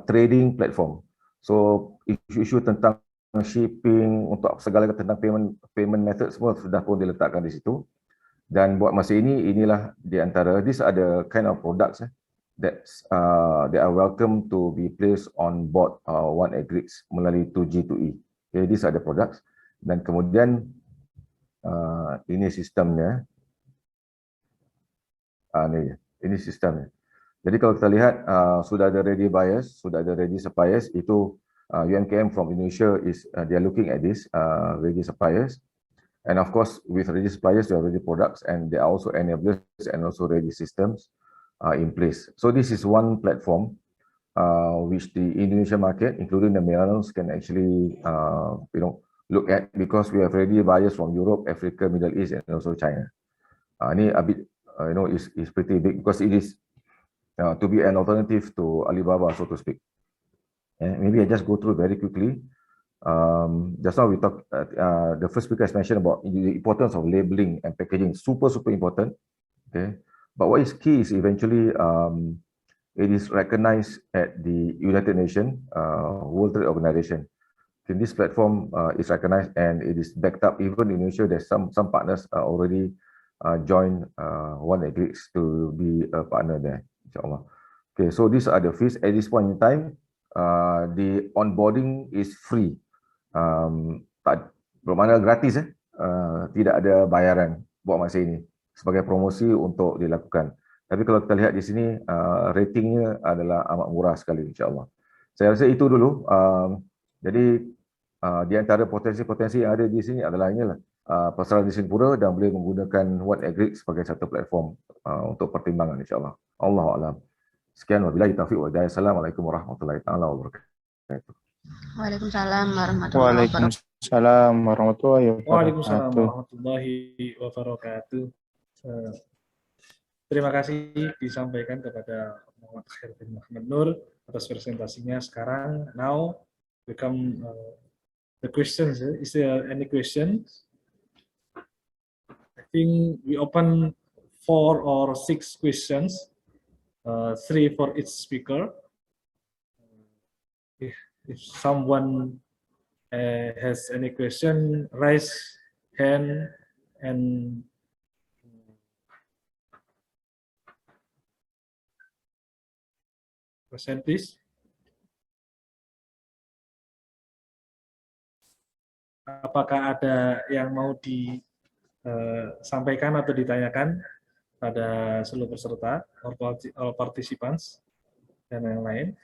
trading platform. So isu-isu tentang shipping, untuk segala tentang payment method semua sudah pun diletakkan di situ. Dan buat masa ini, inilah di antara these are the kind of products that they are welcome to be placed on board One Agrix melalui 2G2E. Okay, these are the products. Dan kemudian ini sistemnya. Ini sistemnya. Jadi kalau kita lihat sudah ada ready buyers, sudah ada ready suppliers, itu UMKM from Indonesia is they are looking at this ready suppliers, and of course with ready suppliers there are ready products, and there are also enablers and also ready systems in place. So this is one platform which the Indonesian market, including the millennials, can actually look at, because we have ready buyers from Europe, Africa, Middle East, and also China. Ini a bit is pretty big because it is to be an alternative to Alibaba, so to speak. Maybe I just go through very quickly. Just now we talked, the first speaker has mentioned about the importance of labeling and packaging, super important. Okay, but what is key is eventually it is recognized at the United Nations World Trade Organization. Okay, this platform is recognized and it is backed up. Even in Indonesia, there's some partners already join One Agrix to be a partner there, insyaAllah. Okay, so these are the fees. At this point in time, the onboarding is free. Bermakna gratis, tidak ada bayaran buat masa ini sebagai promosi untuk dilakukan. Tapi kalau kita lihat di sini, ratingnya adalah amat murah sekali, insyaAllah. Saya rasa itu dulu. Jadi, di antara potensi-potensi yang ada di sini adalah inilah, pasaran di Singapura dan boleh menggunakan What Agric sebagai satu platform untuk pertimbangan, insyaAllah. Allahu'alam. Sekian, wabillahi taufiq wa hidayah. Assalamualaikum warahmatullahi wabarakatuh. Waalaikumsalam warahmatullahi wabarakatuh. Waalaikumsalam warahmatullahi Waalaikumsalam wabarakatuh. warahmatullahi wabarakatuh. Terima kasih disampaikan kepada Muhammad Khair bin Muhammad Nur atas presentasinya. Sekarang, now we come the questions. Is there any questions? I think we open 4 or 6 questions, 3 for each speaker. If someone has any question, raise hand and present, please. Apakah ada yang mau disampaikan atau ditanyakan pada seluruh peserta, all participants, dan yang lain?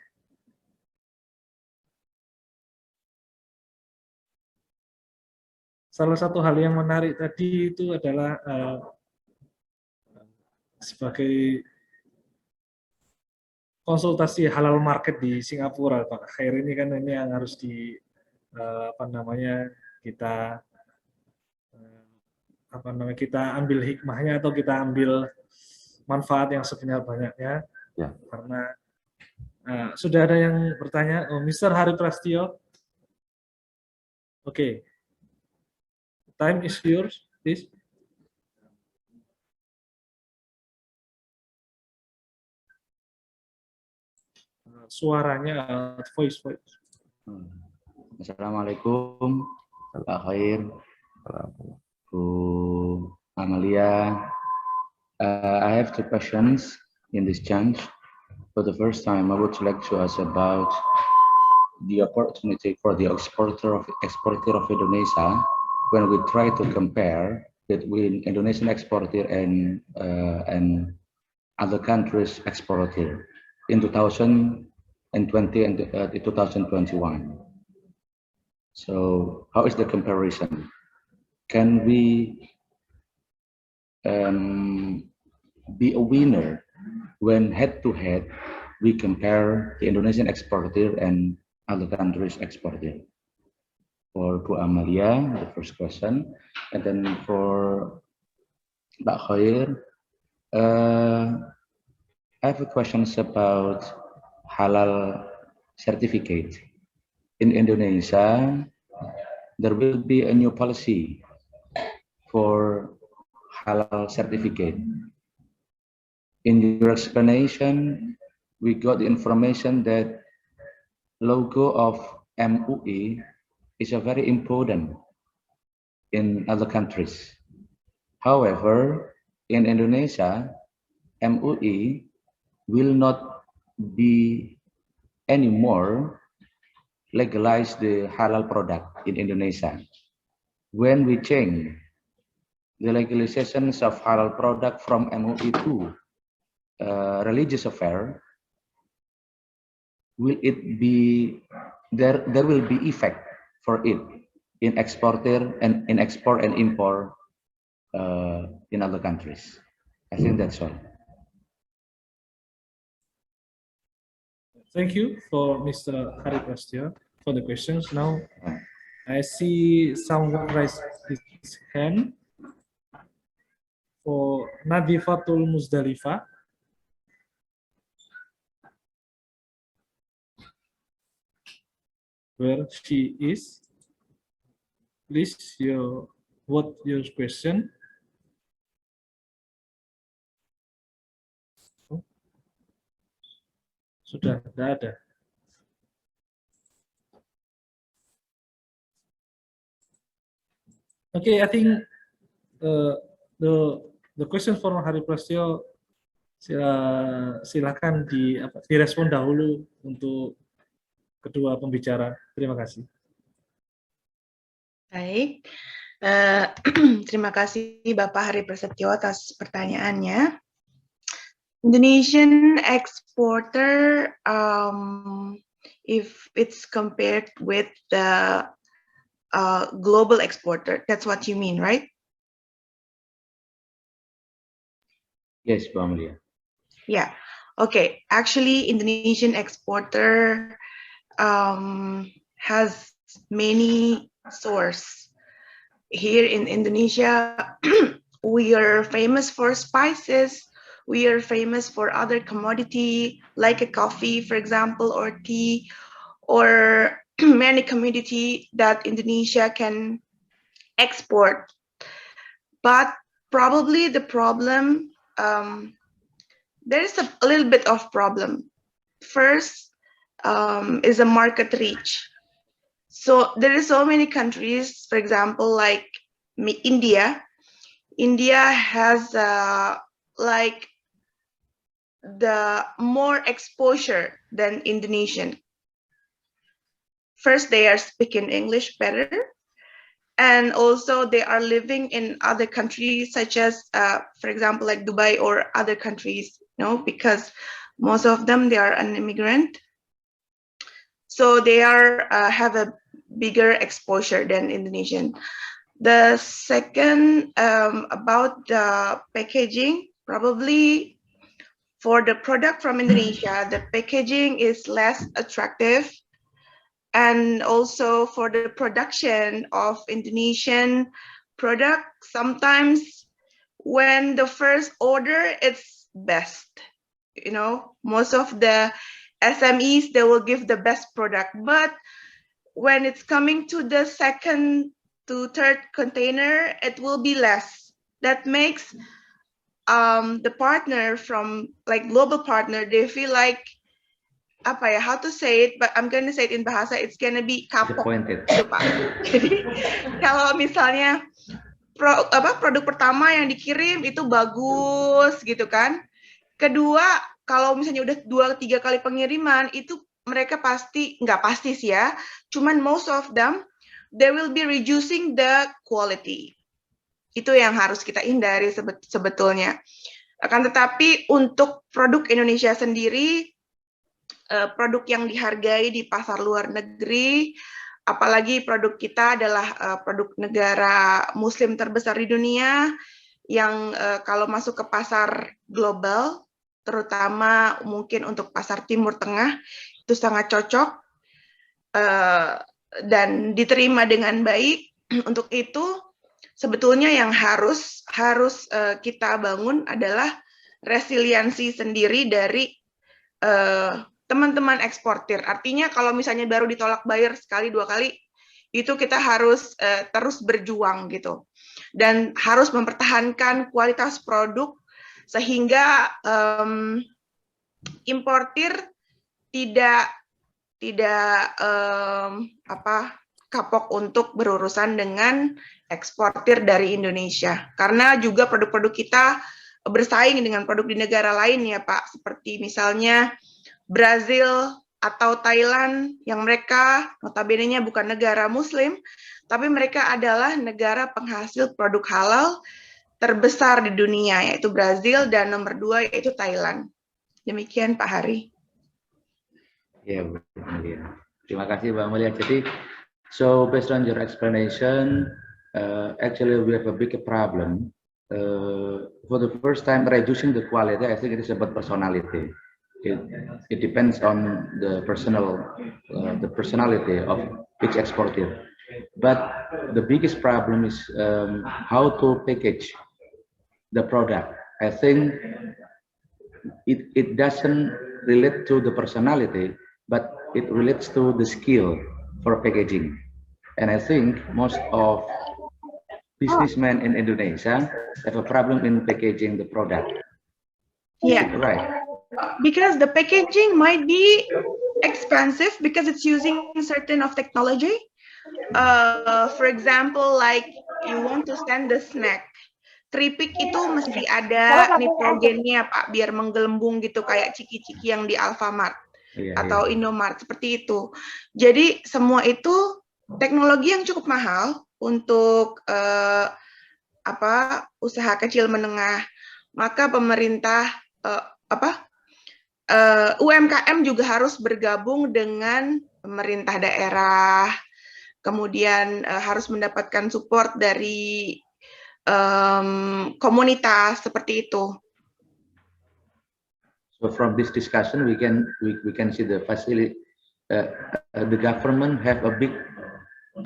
Salah satu hal yang menarik tadi itu adalah sebagai konsultasi halal market di Singapura, Pak Khair, ini kan ini yang harus kita kita ambil hikmahnya atau kita ambil manfaat yang sebanyak-banyaknya. Ya. Karena sudah ada yang bertanya, Mr. Hari Prastio. Oke. Time is yours, please. Suaranya voice. Assalamualaikum, Pak Khair, Bu Amalia. I have 2 questions in this chance. For the first time, I would like to ask about the opportunity for the exporter of Indonesia when we try to compare between Indonesian exporter and other countries' exporter in 2020 and 2021. So how is the comparison? Can we be a winner when head-to-head we compare the Indonesian exporter and other countries' exporter? For Bu Amalia, the first question, and then for Pak Khair, I have a questions about halal certificate. In Indonesia, there will be a new policy for halal certificate. In your explanation, we got the information that logo of MUI is a very important in other countries. However, in Indonesia, MUI will not be anymore legalize the halal product in Indonesia. When we change the legalizations of halal product from MUI to religious affair, will it be there will be effect for it in exporter and in export and import in other countries? I think that's all. Thank you for Mr. Hari Prastio for the questions. Now, I see someone raise his hand for Nadifatul Muzdalifah. Where she is. Please, what your question? Sudah tidak ada. Okay, I think the question for Hari Prastio silakan direspon dahulu untuk kedua pembicara. Terima kasih. Baik, terima kasih Bapak Hari Prasetyo atas pertanyaannya. Indonesian exporter, if it's compared with the global exporter, that's what you mean, right? Yes, Bu Amelia. Yeah. Okay. Actually, Indonesian exporter has many sources. Here in Indonesia, we are famous for spices. We are famous for other commodity like a coffee, for example, or tea, or many commodity that Indonesia can export. But probably the problem, there is a little bit of problem. First is a market reach. So there is so many countries, for example, like India. India has like the more exposure than Indonesian. First, they are speaking English better, and also they are living in other countries such as, for example, like Dubai or other countries, because most of them, they are an immigrant. So they are have a bigger exposure than Indonesian. The second, about the packaging, probably for the product from Indonesia, the packaging is less attractive. And also for the production of Indonesian product, sometimes when the first order, it's best. Most of the SMEs, they will give the best product. But when it's coming to the second to third container, it will be less. That makes the partner from like global partner, they feel like, how to say it, but I'm gonna say it in bahasa, it's gonna be kapok. Disappointed. Gitu, Pak. Jadi kalau misalnya produk pertama yang dikirim itu bagus gitu kan, kedua kalau misalnya udah 2-3 kali pengiriman itu mereka pasti, nggak pasti sih ya, cuman most of them they will be reducing the quality. Itu yang harus kita hindari sebetulnya. Akan tetapi untuk produk Indonesia sendiri, produk yang dihargai di pasar luar negeri, apalagi produk kita adalah produk negara Muslim terbesar di dunia, yang kalau masuk ke pasar global, terutama mungkin untuk pasar Timur Tengah, itu sangat cocok dan diterima dengan baik. Untuk itu, sebetulnya yang harus kita bangun adalah resiliensi sendiri dari teman-teman eksportir. Artinya kalau misalnya baru ditolak buyer sekali 2 kali, itu kita harus terus berjuang gitu. Dan harus mempertahankan kualitas produk sehingga importir tidak kapok untuk berurusan dengan eksportir dari Indonesia. Karena juga produk-produk kita bersaing dengan produk di negara lain ya Pak, seperti misalnya Brazil atau Thailand, yang mereka notabene-nya bukan negara Muslim, tapi mereka adalah negara penghasil produk halal terbesar di dunia, yaitu Brazil, dan nomor 2 yaitu Thailand. Demikian Pak Hari. Ya, Bu Amelia. Terima kasih Bu Amelia. Jadi, so based on your explanation, actually we have a big problem. For the first time, reducing the quality, I think it is about personality. It depends on the personality of each exporter. But the biggest problem is how to package the product. I think it doesn't relate to the personality, but it relates to the skill for packaging. And I think most of businessmen in Indonesia have a problem in packaging the product. Yeah. Right. Because the packaging might be expensive because it's using certain of technology. For example, like you want to send the snack. Keripik itu mesti ada nitrogennya Pak, biar menggelembung gitu kayak ciki-ciki yang di Alfamart atau Indomart, seperti itu. Jadi semua itu teknologi yang cukup mahal untuk usaha kecil menengah. Maka pemerintah UMKM juga harus bergabung dengan pemerintah daerah, kemudian harus mendapatkan support dari komunitas seperti itu. So from this discussion, we can see the the government have a big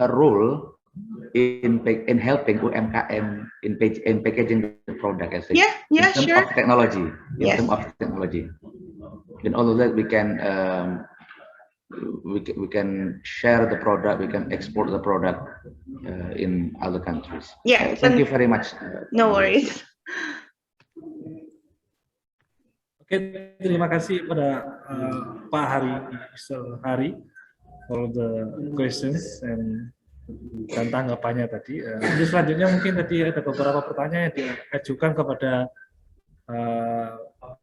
role in helping UMKM in packaging the product. I think. Yeah, in terms sure. of technology, Yes. In all of that, we can share the product, we can export the product in other countries. Yeah. Thank you very much. No worries. Oke, terima kasih pada Pak Hari for the questions dan tanggapannya tadi. Jadi selanjutnya mungkin tadi ada beberapa pertanyaan yang diajukan kepada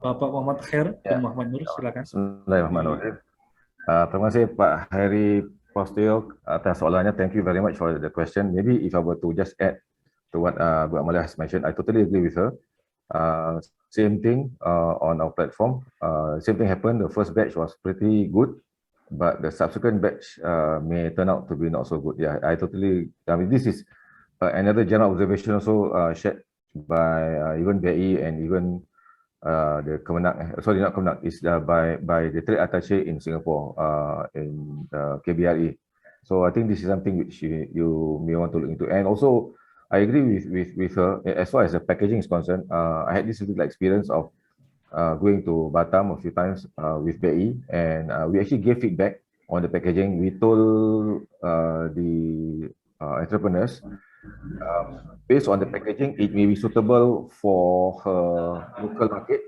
Bapak Muhammad Khair dan Muhammad Nur, silakan. Bismillahirrahmanirrahim. Terima kasih Pak Heri Prasetyo atas soalannya. Thank you very much for the question. Maybe if I were to just add to what Bu Amalia has mentioned, I totally agree with her. Same thing on our platform. Same thing happened. The first batch was pretty good, but the subsequent batch may turn out to be not so good. Yeah, I mean, this is another general observation also shared by even BI and even the Kemenak, sorry, not Kemenak, is by the trade attaché in Singapore, in KBRE. So I think this is something which you may want to look into. And also, I agree with her as far as the packaging is concerned. I had this little experience of going to Batam a few times with BI, and we actually gave feedback on the packaging. We told the entrepreneurs, based on the packaging, it may be suitable for her local market.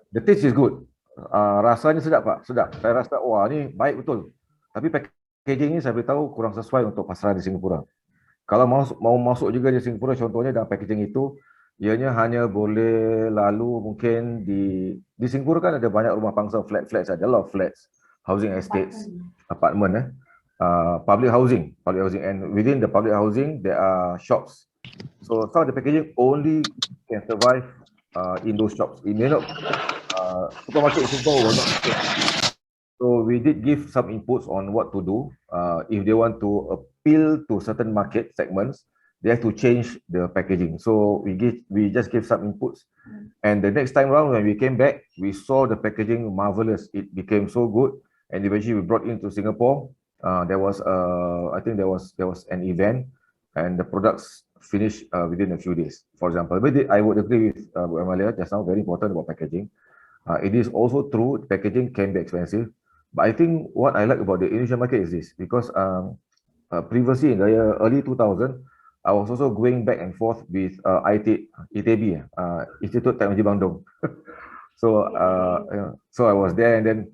The taste is good. Rasanya sedap Pak, sedap. Saya rasa wah ini baik betul. Tapi packaging ini saya beritahu kurang sesuai untuk pasaran di Singapura. Kalau mau masuk juga di Singapura, contohnya dalam packaging itu, ianya hanya boleh lalu mungkin di Singapura kan ada banyak rumah pangsa, flats, ada a lot of flats, housing estates, apartment, public housing, and within the public housing there are shops. So some of the packaging only can survive in those shops. It may not, supermarket in Singapore will not. So we did give some inputs on what to do. If they want to appeal to certain market segments, they have to change the packaging. So we just gave some inputs. And the next time around when we came back, we saw the packaging marvelous. It became so good. And eventually we brought into Singapore. There was I think there was an event, and the products finished within a few days. For example, but I would agree with Bu Amalia just now. Very important about packaging. It is also true packaging can be expensive. But I think what I like about the Indonesian market is this, because previously in the early 2000, I was also going back and forth with ITB, Institute Technology Bandung. So I was there, and then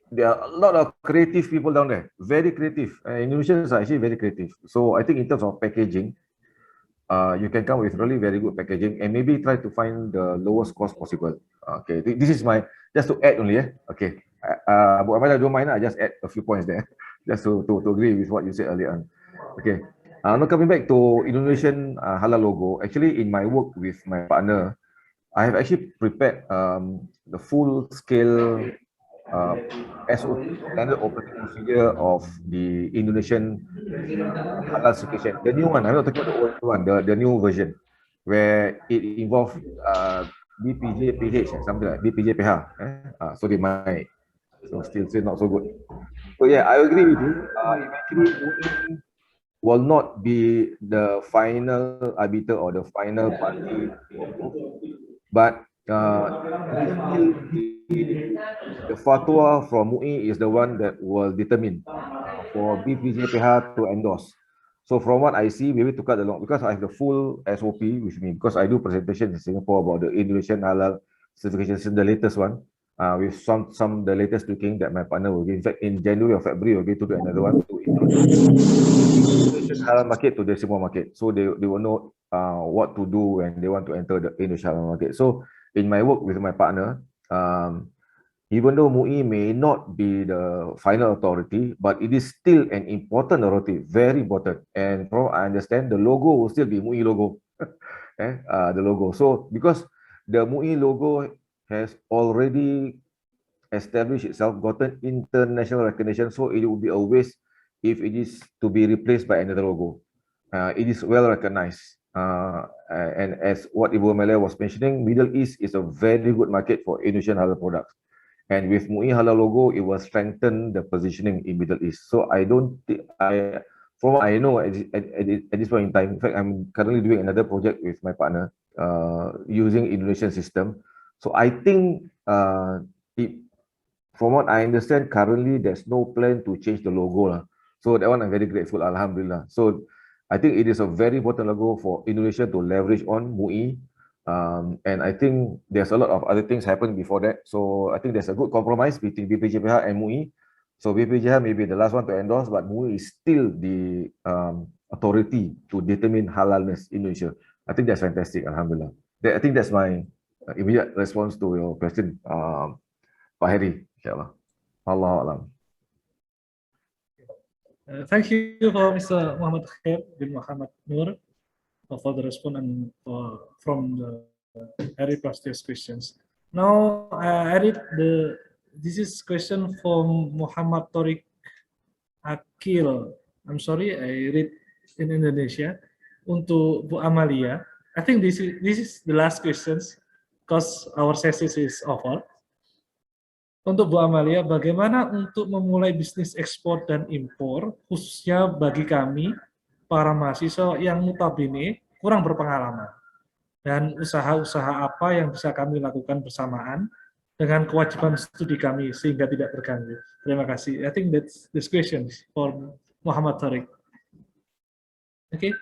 there are a lot of creative people down there, very creative. Indonesians are actually very creative. So I think in terms of packaging, you can come with really very good packaging and maybe try to find the lowest cost possible. Okay, this is my, just to add only. Okay. Bu Amalia, don't mind, I just add a few points there, just to agree with what you said earlier on. Okay, now coming back to Indonesian halal logo. Actually, in my work with my partner, I have actually prepared the full-scale SOP, standard operating procedure of the Indonesian halal certification. The new one, I'm not talking about the old one, the new version, where it involves BPJ PH, something like BPJ PH. Sorry, my still not so good. So yeah, I agree with you. Eventually, MUI will not be the final arbiter or the final party, but the fatwa from MUI is the one that will determine for BPJPH to endorse. So from what I see, maybe to cut along, because I have the full SOP with me, because I do presentations in Singapore about the Indonesian halal certification, the latest one. With some the latest tweaking that my partner will give. In fact, in January or February, we're going to do another one to introduce halal market to the Singapore market, so they will know what to do when they want to enter the Indonesian halal market. So in my work with my partner, even though MUI may not be the final authority, but it is still an important authority, very important. And from what I understand, the logo will still be MUI logo, the logo. So because the MUI logo has already established itself, gotten international recognition, so it would be a waste if it is to be replaced by another logo. It is well recognized. And as what Ibu Amelia was mentioning, Middle East is a very good market for Indonesian halal products. And with MUI halal logo, it will strengthen the positioning in Middle East. So I don't think, from what I know at this point in time, in fact, I'm currently doing another project with my partner using Indonesian system. So I think from what I understand, currently there's no plan to change the logo. So that one I'm very grateful, Alhamdulillah. So I think it is a very important logo for Indonesia to leverage on MUI. And I think there's a lot of other things happened before that. So I think there's a good compromise between BPJPH and MUI. So BPJPH may be the last one to endorse, but MUI is still the authority to determine halalness in Indonesia. I think that's fantastic, Alhamdulillah. I think that's my immediate response to your question, Pak Heri, insyaAllah. Allahu A'lam. Thank you for Mr. Muhammad Khair bin Muhammad Nur for the response and from the Harry Plastia's questions. Now I read this is question from Muhammad Tariq Akil. I'm sorry, I read in Indonesia. Untuk Bu Amalia, I think this is the last questions because our session is over. Untuk Bu Amalia, bagaimana untuk memulai bisnis ekspor dan impor, khususnya bagi kami, para mahasiswa yang notabene kurang berpengalaman? Dan usaha-usaha apa yang bisa kami lakukan bersamaan dengan kewajiban studi kami sehingga tidak terganggu? Terima kasih. I think that's this question for Muhammad Tariq. Oke.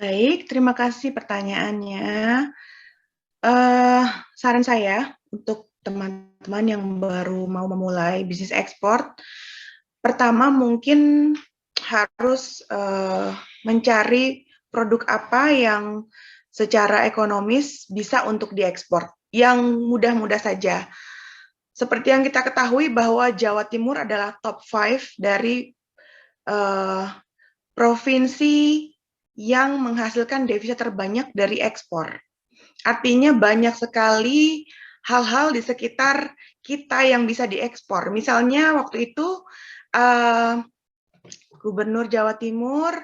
Baik, terima kasih pertanyaannya. Saran saya untuk teman-teman yang baru mau memulai bisnis ekspor, pertama mungkin harus mencari produk apa yang secara ekonomis bisa untuk diekspor, yang mudah-mudah saja. Seperti yang kita ketahui bahwa Jawa Timur adalah top 5 dari provinsi yang menghasilkan devisa terbanyak dari ekspor. Artinya banyak sekali hal-hal di sekitar kita yang bisa diekspor. Misalnya waktu itu Gubernur Jawa Timur,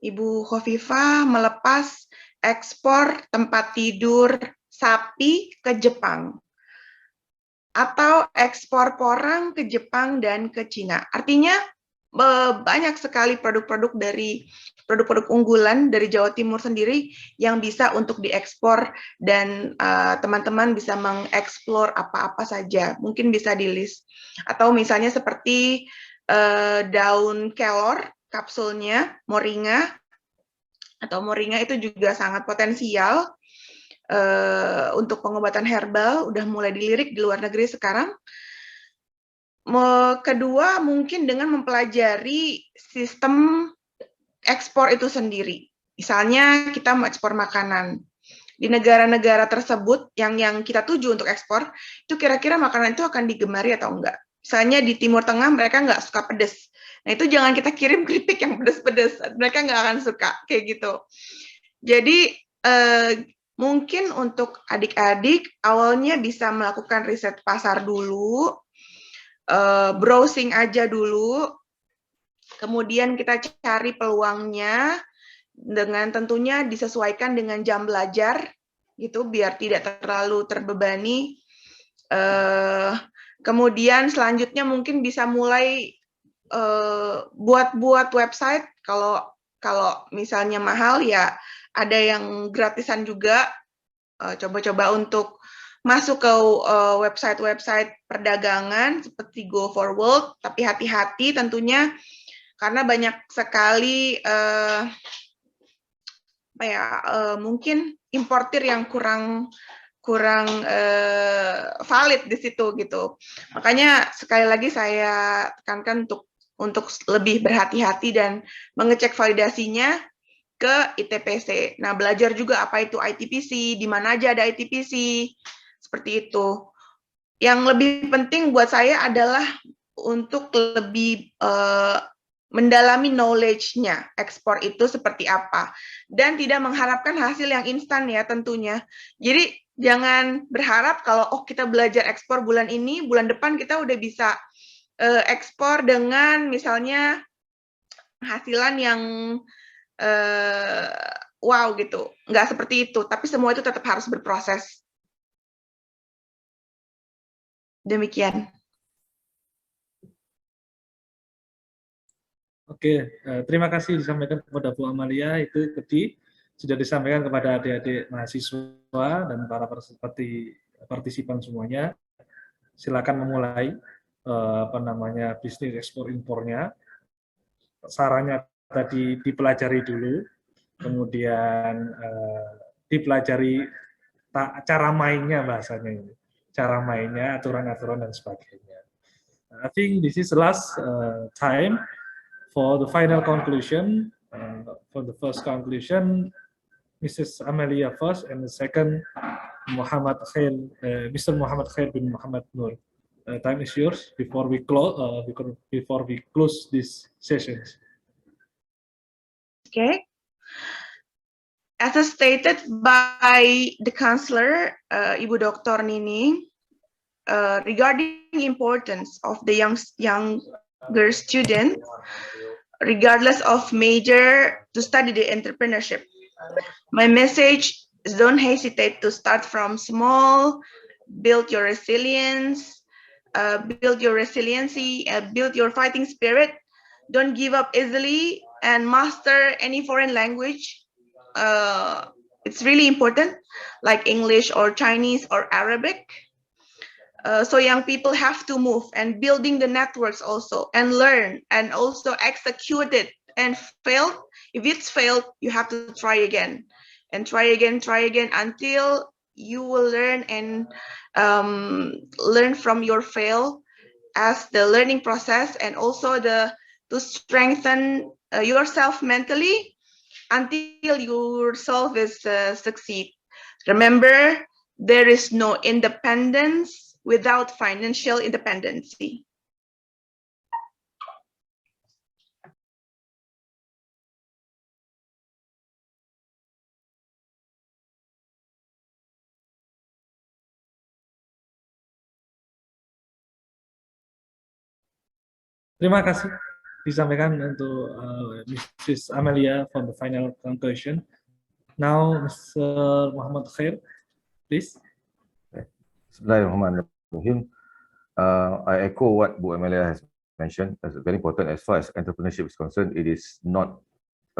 Ibu Khofifah melepas ekspor tempat tidur sapi ke Jepang. Atau ekspor porang ke Jepang dan ke Cina. Artinya banyak sekali produk-produk unggulan dari Jawa Timur sendiri yang bisa untuk diekspor dan teman-teman bisa mengeksplor apa-apa saja. Mungkin bisa di list. Atau misalnya seperti daun kelor, kapsulnya, moringa. Atau moringa itu juga sangat potensial untuk pengobatan herbal, udah mulai dilirik di luar negeri sekarang. Kedua, mungkin dengan mempelajari sistem ekspor itu sendiri. Misalnya kita mau ekspor makanan. Di negara-negara tersebut yang kita tuju untuk ekspor, itu kira-kira makanan itu akan digemari atau enggak. Misalnya di Timur Tengah mereka nggak suka pedas. Nah itu jangan kita kirim keripik yang pedas-pedas. Mereka nggak akan suka, kayak gitu. Jadi mungkin untuk adik-adik awalnya bisa melakukan riset pasar dulu, browsing aja dulu, kemudian kita cari peluangnya dengan tentunya disesuaikan dengan jam belajar gitu biar tidak terlalu terbebani. Kemudian selanjutnya mungkin bisa mulai buat website. Kalau misalnya mahal ya ada yang gratisan juga. Coba-coba untuk masuk ke website-website perdagangan seperti Go Forward, tapi hati-hati tentunya karena banyak sekali mungkin importir yang kurang valid di situ gitu. Makanya sekali lagi saya tekankan untuk lebih berhati-hati dan mengecek validasinya ke ITPC. Nah, belajar juga apa itu ITPC, di mana aja ada ITPC, seperti itu. Yang lebih penting buat saya adalah untuk lebih mendalami knowledge-nya, ekspor itu seperti apa. Dan tidak mengharapkan hasil yang instan ya tentunya. Jadi Jangan berharap kalau kita belajar ekspor bulan ini, bulan depan kita udah bisa ekspor dengan misalnya penghasilan yang wow gitu. Nggak seperti itu, tapi semua itu tetap harus berproses. Demikian. Oke, terima kasih disampaikan kepada Bu Amalia, itu tadi sudah disampaikan kepada adik-adik mahasiswa dan para partisipan semuanya. Silakan memulai bisnis ekspor impornya. Sarannya tadi dipelajari dulu, kemudian dipelajari cara mainnya, bahasanya ini, cara mainnya, aturan-aturan dan sebagainya. I think this is the last time for the final conclusion. For the first conclusion, Mrs. Amalia first, and the second, Mr. Muhammad Khair bin Muhammad Nur. Time is yours before we close this session. Okay. As stated by the counselor, Ibu Dr. Nini, regarding importance of the younger students, regardless of major, to study the entrepreneurship. My message is don't hesitate to start from small, build your resilience, build your resiliency, build your fighting spirit. Don't give up easily and master any foreign language. It's really important, like English or Chinese or Arabic. So young people have to move and building the networks also and learn and also execute it and fail. If it's failed, you have to try again and try again until you will learn and learn from your fail as the learning process, and also to strengthen yourself mentally until yourself is succeed. Remember, there is no independence without financial independency. Terima kasih disampaikan untuk Mrs. Amalia for the final conclusion. Now, Mr. Muhammad Khair, please. Bismillahirrahmanirrahim. I echo what Bu Amalia has mentioned. It's very important as far as entrepreneurship is concerned. It is not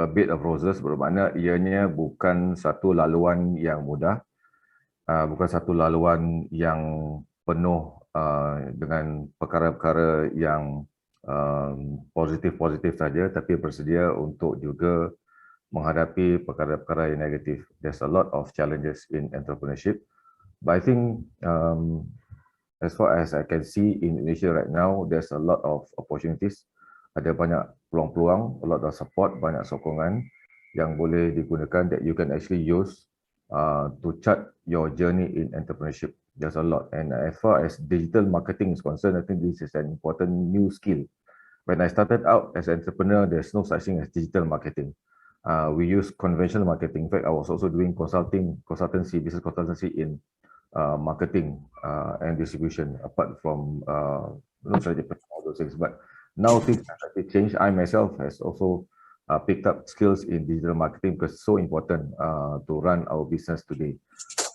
a bed of roses, bermakna ianya bukan satu laluan yang mudah, bukan satu laluan yang penuh dengan perkara-perkara yang positif-positif saja, tapi bersedia untuk juga menghadapi perkara-perkara yang negatif. There's a lot of challenges in entrepreneurship, but I think as far as I can see in Indonesia right now, there's a lot of opportunities. Ada banyak peluang-peluang, a lot of support, banyak sokongan yang boleh digunakan that you can actually use to chart your journey in entrepreneurship. There's a lot, and as far as digital marketing is concerned, I think this is an important new skill. When I started out as an entrepreneur, there's no such thing as digital marketing. We use conventional marketing. In fact, I was also doing business consultancy in marketing and distribution, apart from all those things. But now things have actually changed. I myself has also picked up skills in digital marketing because it's so important to run our business today.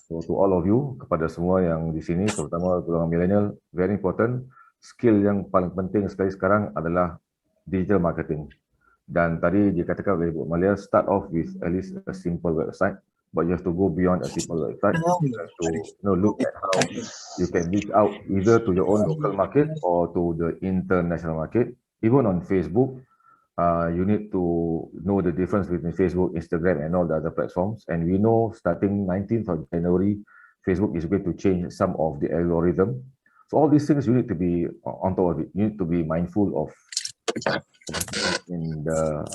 So to all of you, kepada semua yang di sini, terutama golongan milenial, very important. Skill yang paling penting sekali sekarang adalah digital marketing. Dan tadi dikatakan oleh Bu Amalia, start off with at least a simple website, but you have to go beyond a simple website. You have to look at how you can reach out either to your own local market or to the international market. Even on Facebook, you need to know the difference between Facebook, Instagram, and all the other platforms. And we know starting 19th of January, Facebook is going to change some of the algorithm. So all these things you need to be on top of it. You need to be mindful of in the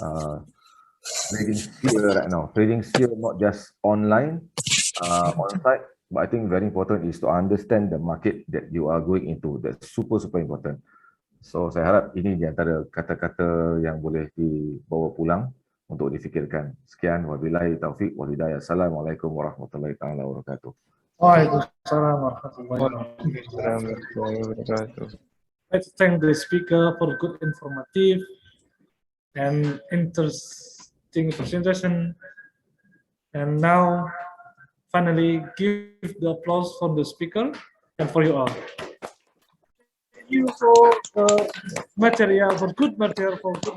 trading sphere right now. Trading sphere not just online, on-site, but I think very important is to understand the market that you are going into. That's super important. So saya harap ini di antara kata-kata yang boleh dibawa pulang untuk difikirkan. Sekian, wabillahi taufik wal hidayah. Assalamualaikum warahmatullahi wabarakatuh. Waalaikumsalam warahmatullahi wabarakatuh. Let's thank the speaker for good, informative, and interesting presentation. And now, finally, give the applause for the speaker and for you all. Thank you for material, for good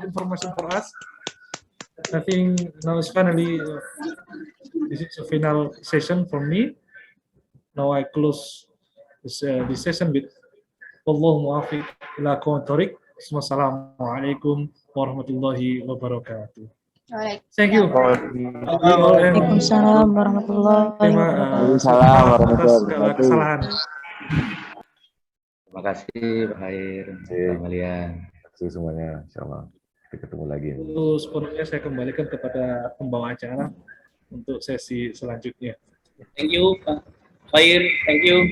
information for us. I think now is finally, this is a final session for me. Now I close this session with Wallahu muwaffiq ila aqwamit thoriq. Wassalamualaikum warahmatullahi wabarakatuh. Thank you. Waalaikumsalam warahmatullahi wabarakatuh. Atas segala kesalahan. Terima kasih Pak Khair, Pak Amalia. Terima kasih semuanya. Insyaallah kita ketemu lagi. Sepenuhnya saya kembalikan kepada pembawa acara untuk sesi selanjutnya. Thank you Pak Khair, thank you.